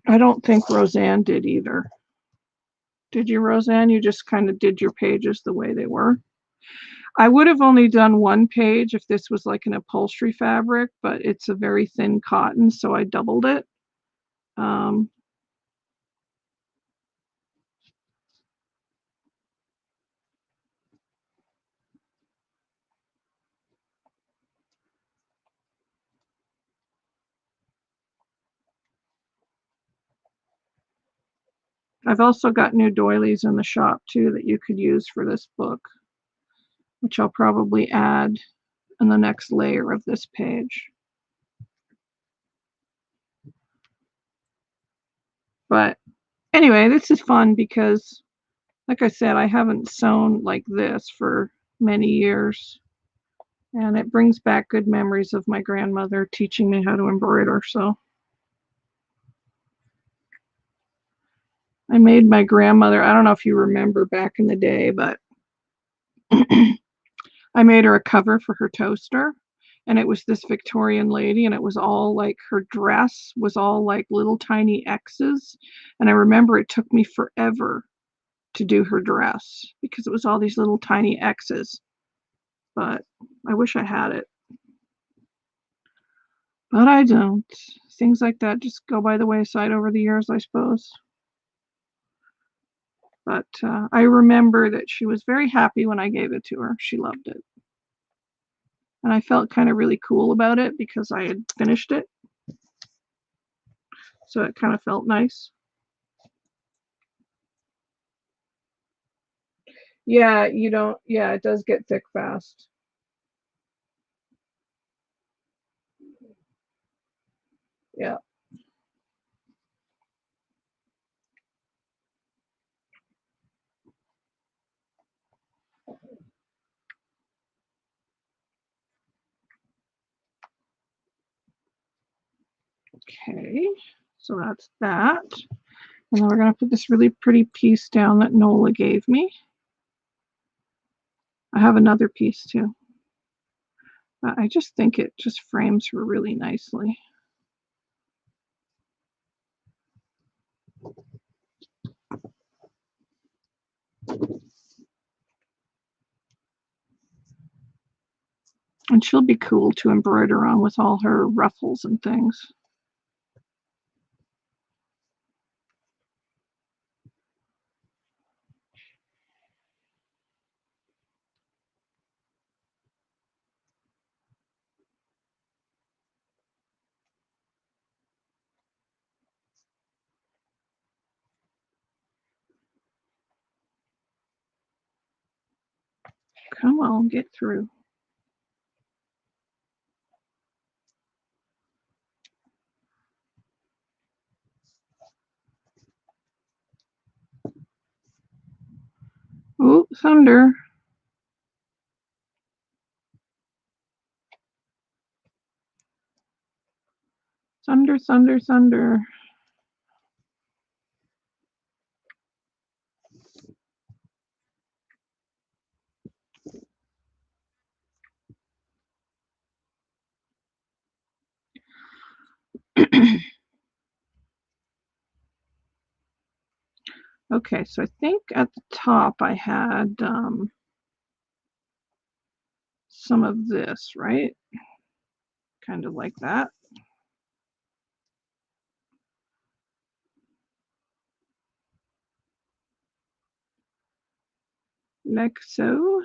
I don't think Rosanne did either. Did you, Rosanne? You just kind of did your pages the way they were. I would have only done one page if this was like an upholstery fabric, but it's a very thin cotton, so I doubled it. I've also got new doilies in the shop too that you could use for this book, which I'll probably add in the next layer of this page. But anyway, this is fun because, like I said, I haven't sewn like this for many years. And it brings back good memories of my grandmother teaching me how to embroider. So I made my grandmother, I don't know if you remember back in the day, but I made her a cover for her toaster. And it was this Victorian lady, and it was all like her dress was all like little tiny X's. And I remember it took me forever to do her dress because it was all these little tiny X's. But I wish I had it. But I don't. Things like that just go by the wayside over the years, I suppose. But I remember that she was very happy when I gave it to her. She loved it. And I felt kind of really cool about it because I had finished it. So it kind of felt nice. Yeah, you don't, yeah, it does get thick fast. Yeah. Okay, so that's that. And then we're going to put this really pretty piece down that Nola gave me. I have another piece too. But I just think it just frames her really nicely. And she'll be cool to embroider on with all her ruffles and things. Come on, get through. Oh, thunder. Thunder, thunder, thunder. Okay, so I think at the top I had some of this, right? Kind of like that. Like so.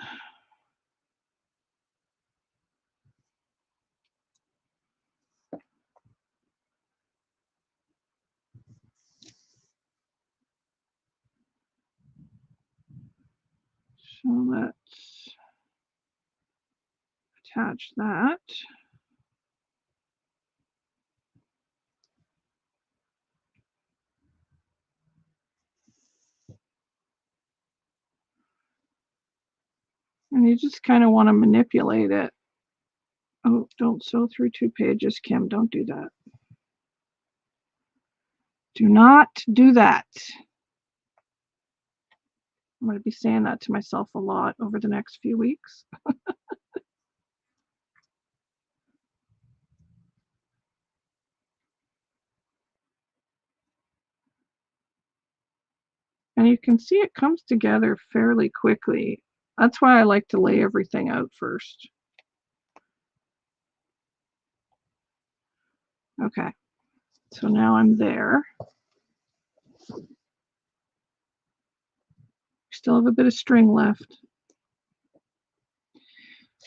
So let's attach that. And you just kind of want to manipulate it. Oh, don't sew through 2 pages, Kim. Don't do that. Do not do that. I'm going to be saying that to myself a lot over the next few weeks. And you can see it comes together fairly quickly. That's why I like to lay everything out first. Okay, so now I'm there. Still have a bit of string left.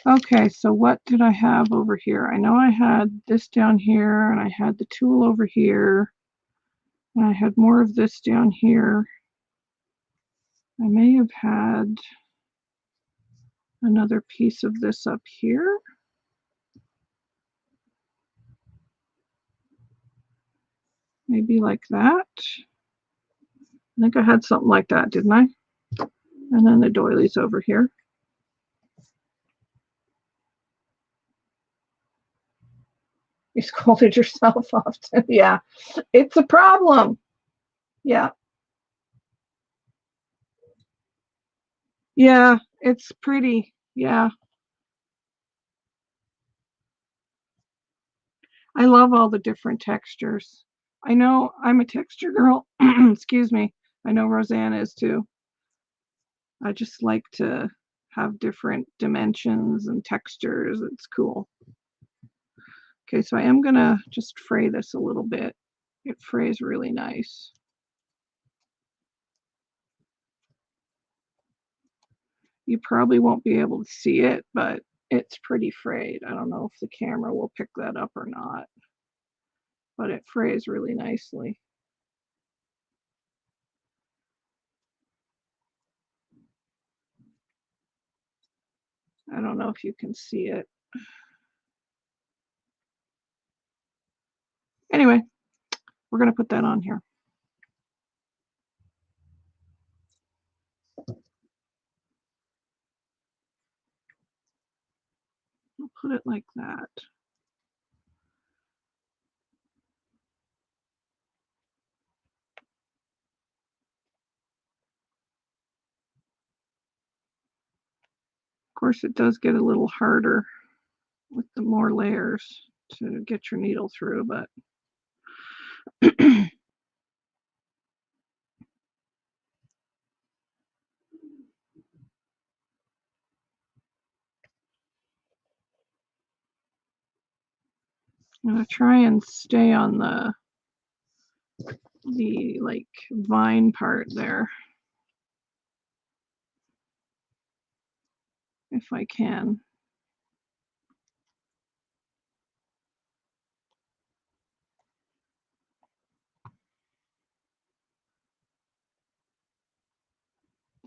Okay, so what did I have over here? I know I had this down here, and I had the tulle over here, and I had more of this down here. I may have had another piece of this up here. Maybe like that. I think I had something like that, didn't I? And then the doilies over here. You scolded yourself often. Yeah, it's a problem. Yeah. Yeah, it's pretty. Yeah. I love all the different textures. I know I'm a texture girl. Excuse me. I know Rosanne is too. I just like to have different dimensions and textures. It's cool. Okay, so I am gonna just fray this a little bit. It frays really nice. You probably won't be able to see it, but it's pretty frayed. I don't know if the camera will pick that up or not, but it frays really nicely. I don't know if you can see it. Anyway, we're gonna put that on here. We'll put it like that. Of course, it does get a little harder with the more layers to get your needle through, but I'm gonna try and stay on the like vine part there if I can.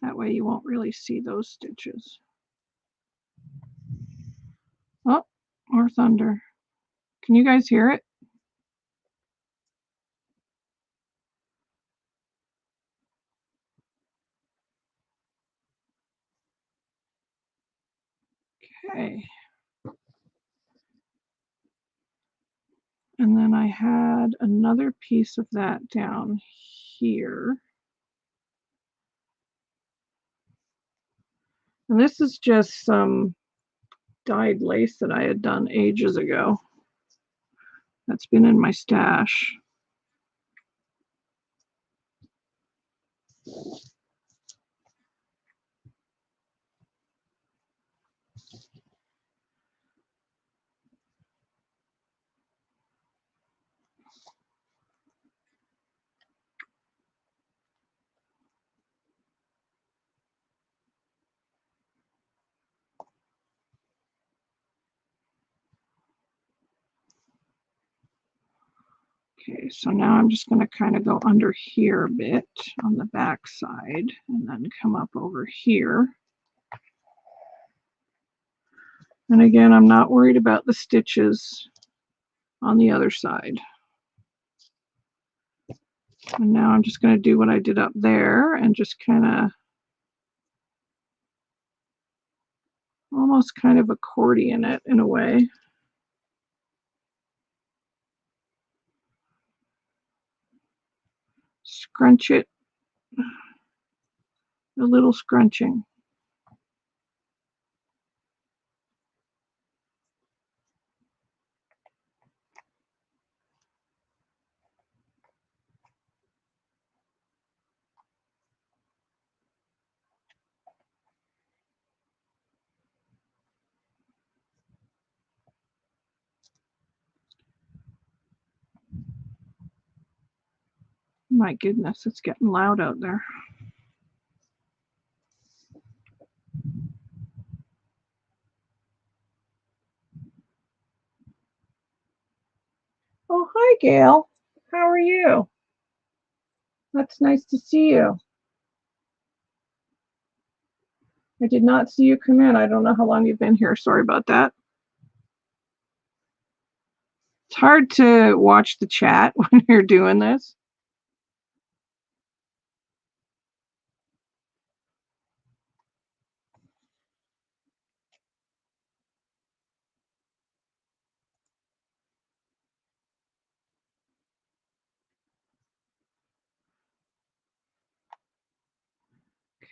That way you won't really see those stitches. Oh, more thunder. Can you guys hear it? Okay. And then I had another piece of that down here. And this is just some dyed lace that I had done ages ago. That's been in my stash. Okay, so now I'm just going to kind of go under here a bit on the back side and then come up over here. And again, I'm not worried about the stitches on the other side. And now I'm just going to do what I did up there and just kind of almost kind of accordion it in a way. Scrunch it, a little scrunching. My goodness, it's getting loud out there. Oh, hi, Gail. How are you? That's nice to see you. I did not see you come in. I don't know how long you've been here. Sorry about that. It's hard to watch the chat when you're doing this.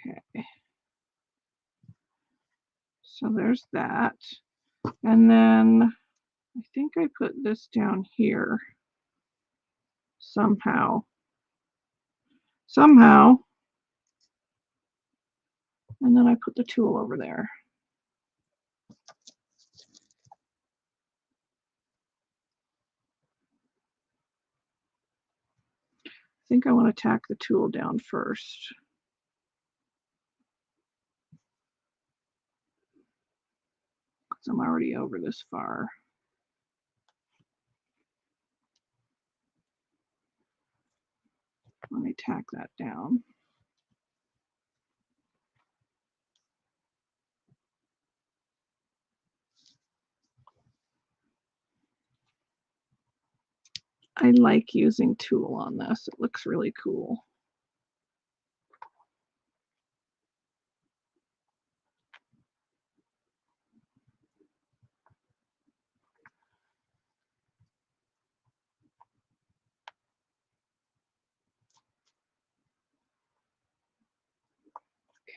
Okay. So there's that. And then I think I put this down here somehow. And then I put the tulle over there. I think I want to tack the tulle down first. Because I'm already over this far. Let me tack that down. I like using tulle on this. It looks really cool.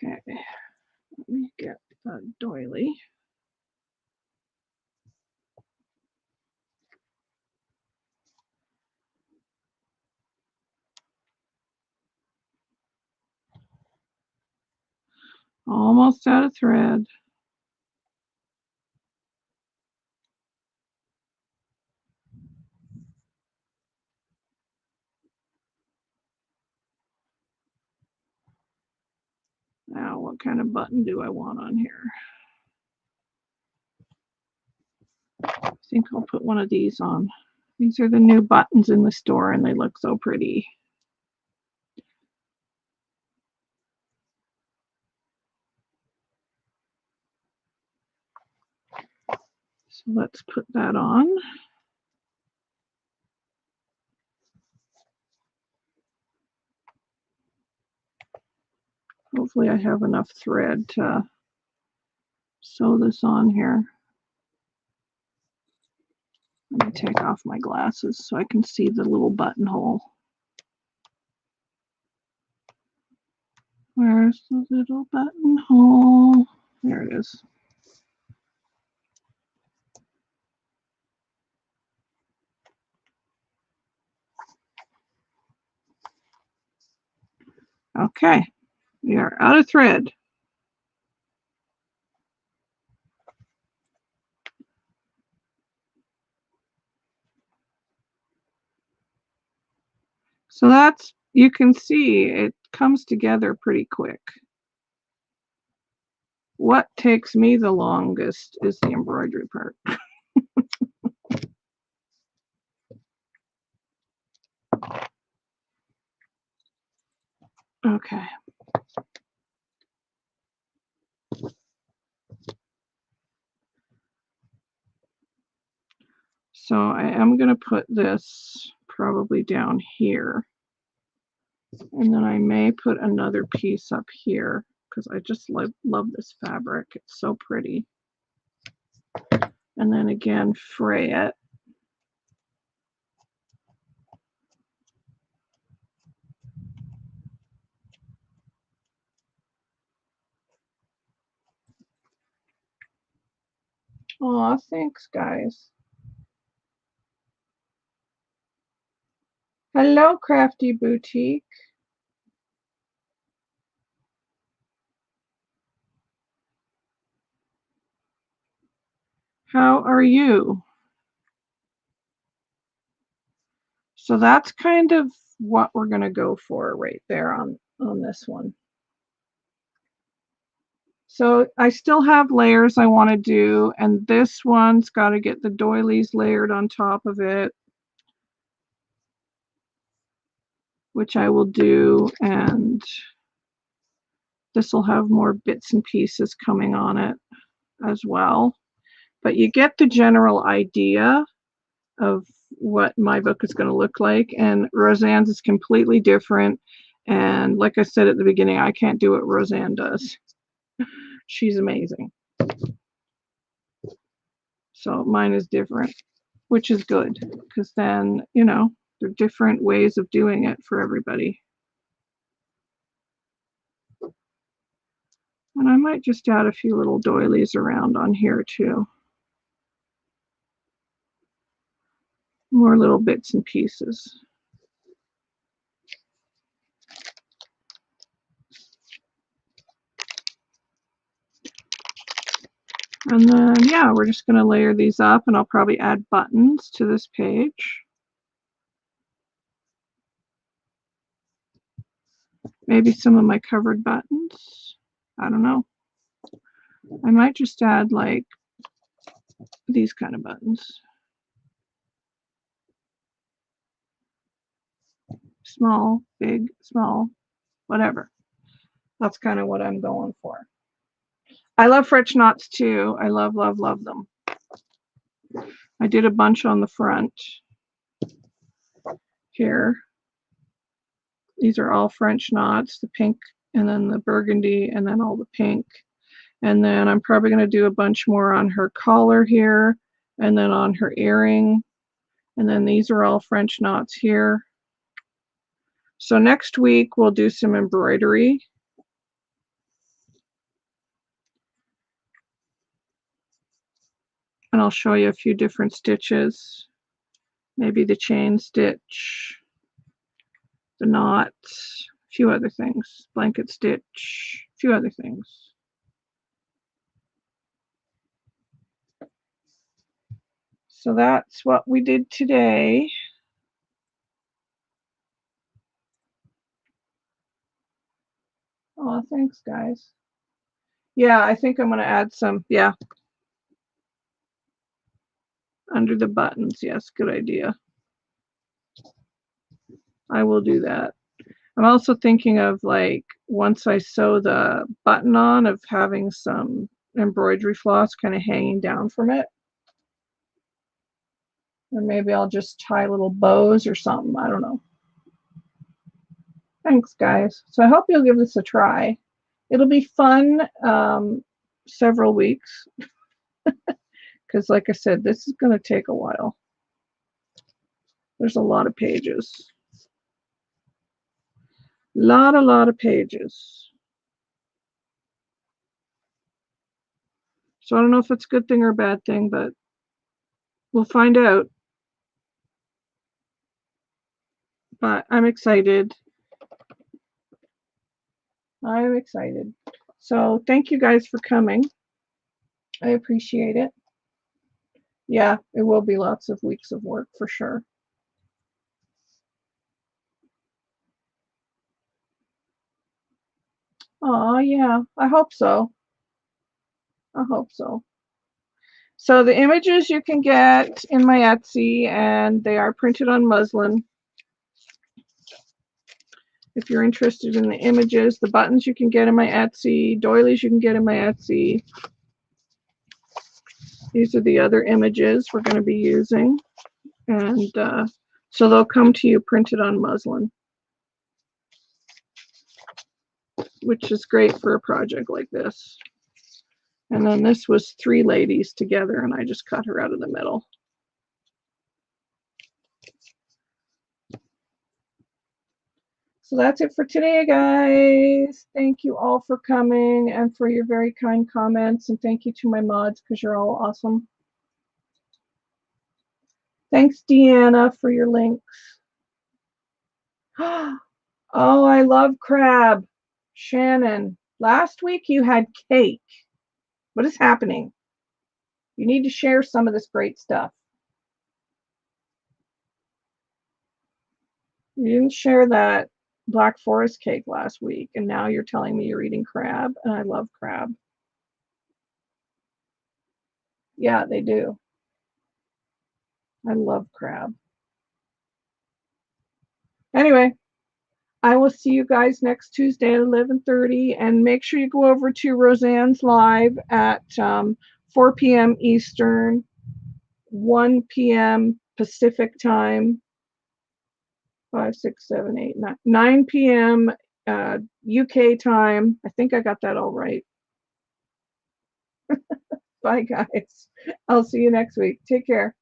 Okay, let me get a doily. Almost out of thread. Now, what kind of button do I want on here? I think I'll put one of these on. These are the new buttons in the store and they look so pretty. So let's put that on. Hopefully I have enough thread to sew this on here. Let me take off my glasses so I can see the little buttonhole. Where's the little buttonhole? There it is. Okay, we are out of thread. So that's, you can see it comes together pretty quick. What takes me the longest is the embroidery part. Okay. So I am going to put this probably down here. And then I may put another piece up here because I just love this fabric. It's so pretty. And then again, fray it. Aw, thanks, guys. Hello, Crafty Boutique. How are you? So that's kind of what we're going to go for right there on this one. So I still have layers I want to do, and this one's got to get the doilies layered on top of it, which I will do, and this will have more bits and pieces coming on it as well. But you get the general idea of what my book is going to look like, and Rosanne's is completely different. And like I said at the beginning, I can't do what Rosanne does. She's amazing. So mine is different, which is good, because then, you know, there are different ways of doing it for everybody. And I might just add a few little doilies around on here too. More little bits and pieces. And then, yeah, we're just going to layer these up, and I'll probably add buttons to this page. Maybe some of my covered buttons. I don't know. I might just add like these kind of buttons. Small, big, small, whatever. That's kind of what I'm going for. I love French knots too. I love, love, love them. I did a bunch on the front here. These are all French knots, the pink and then the burgundy and then all the pink. And then I'm probably going to do a bunch more on her collar here and then on her earring. And then these are all French knots here. So next week we'll do some embroidery. And I'll show you a few different stitches. Maybe the chain stitch, the knots, a few other things, blanket stitch, a few other things. So that's what we did today. Oh, thanks, guys. Yeah, I think I'm going to add some, yeah, under the buttons. Yes, good idea. I will do that. I'm also thinking of, like, once I sew the button on, of having some embroidery floss kind of hanging down from it. Or maybe I'll just tie little bows or something. I don't know. Thanks, guys. So I hope you'll give this a try. It'll be fun several weeks because, like I said, this is going to take a while. There's a lot of pages. A lot of pages. So I don't know if it's a good thing or a bad thing, but we'll find out. But I'm excited. I'm excited. So thank you guys for coming. I appreciate it. Yeah, it will be lots of weeks of work for sure. Oh, yeah, I hope so. I hope so. So the images you can get in my Etsy, and they are printed on muslin. If you're interested in the images, the buttons you can get in my Etsy, doilies you can get in my Etsy. These are the other images we're going to be using. And so they'll come to you printed on muslin, which is great for a project like this. And then this was 3 ladies together, and I just cut her out of the middle. So that's it for today, guys. Thank you all for coming and for your very kind comments. And thank you to my mods because you're all awesome. Thanks, Deanna, for your links. Oh, I love crab. Shannon, last week you had cake. What is happening? You need to share some of this great stuff. You didn't share that Black Forest cake last week, and now you're telling me you're eating crab, and I love crab. Yeah, they do. I love crab. Anyway, I will see you guys next Tuesday at 11:30, and make sure you go over to Rosanne's live at 4 p.m. Eastern, 1 p.m. Pacific time, 5, 6, 7, 8, 9, 9 p.m. UK time. I think I got that all right. Bye, guys. I'll see you next week. Take care.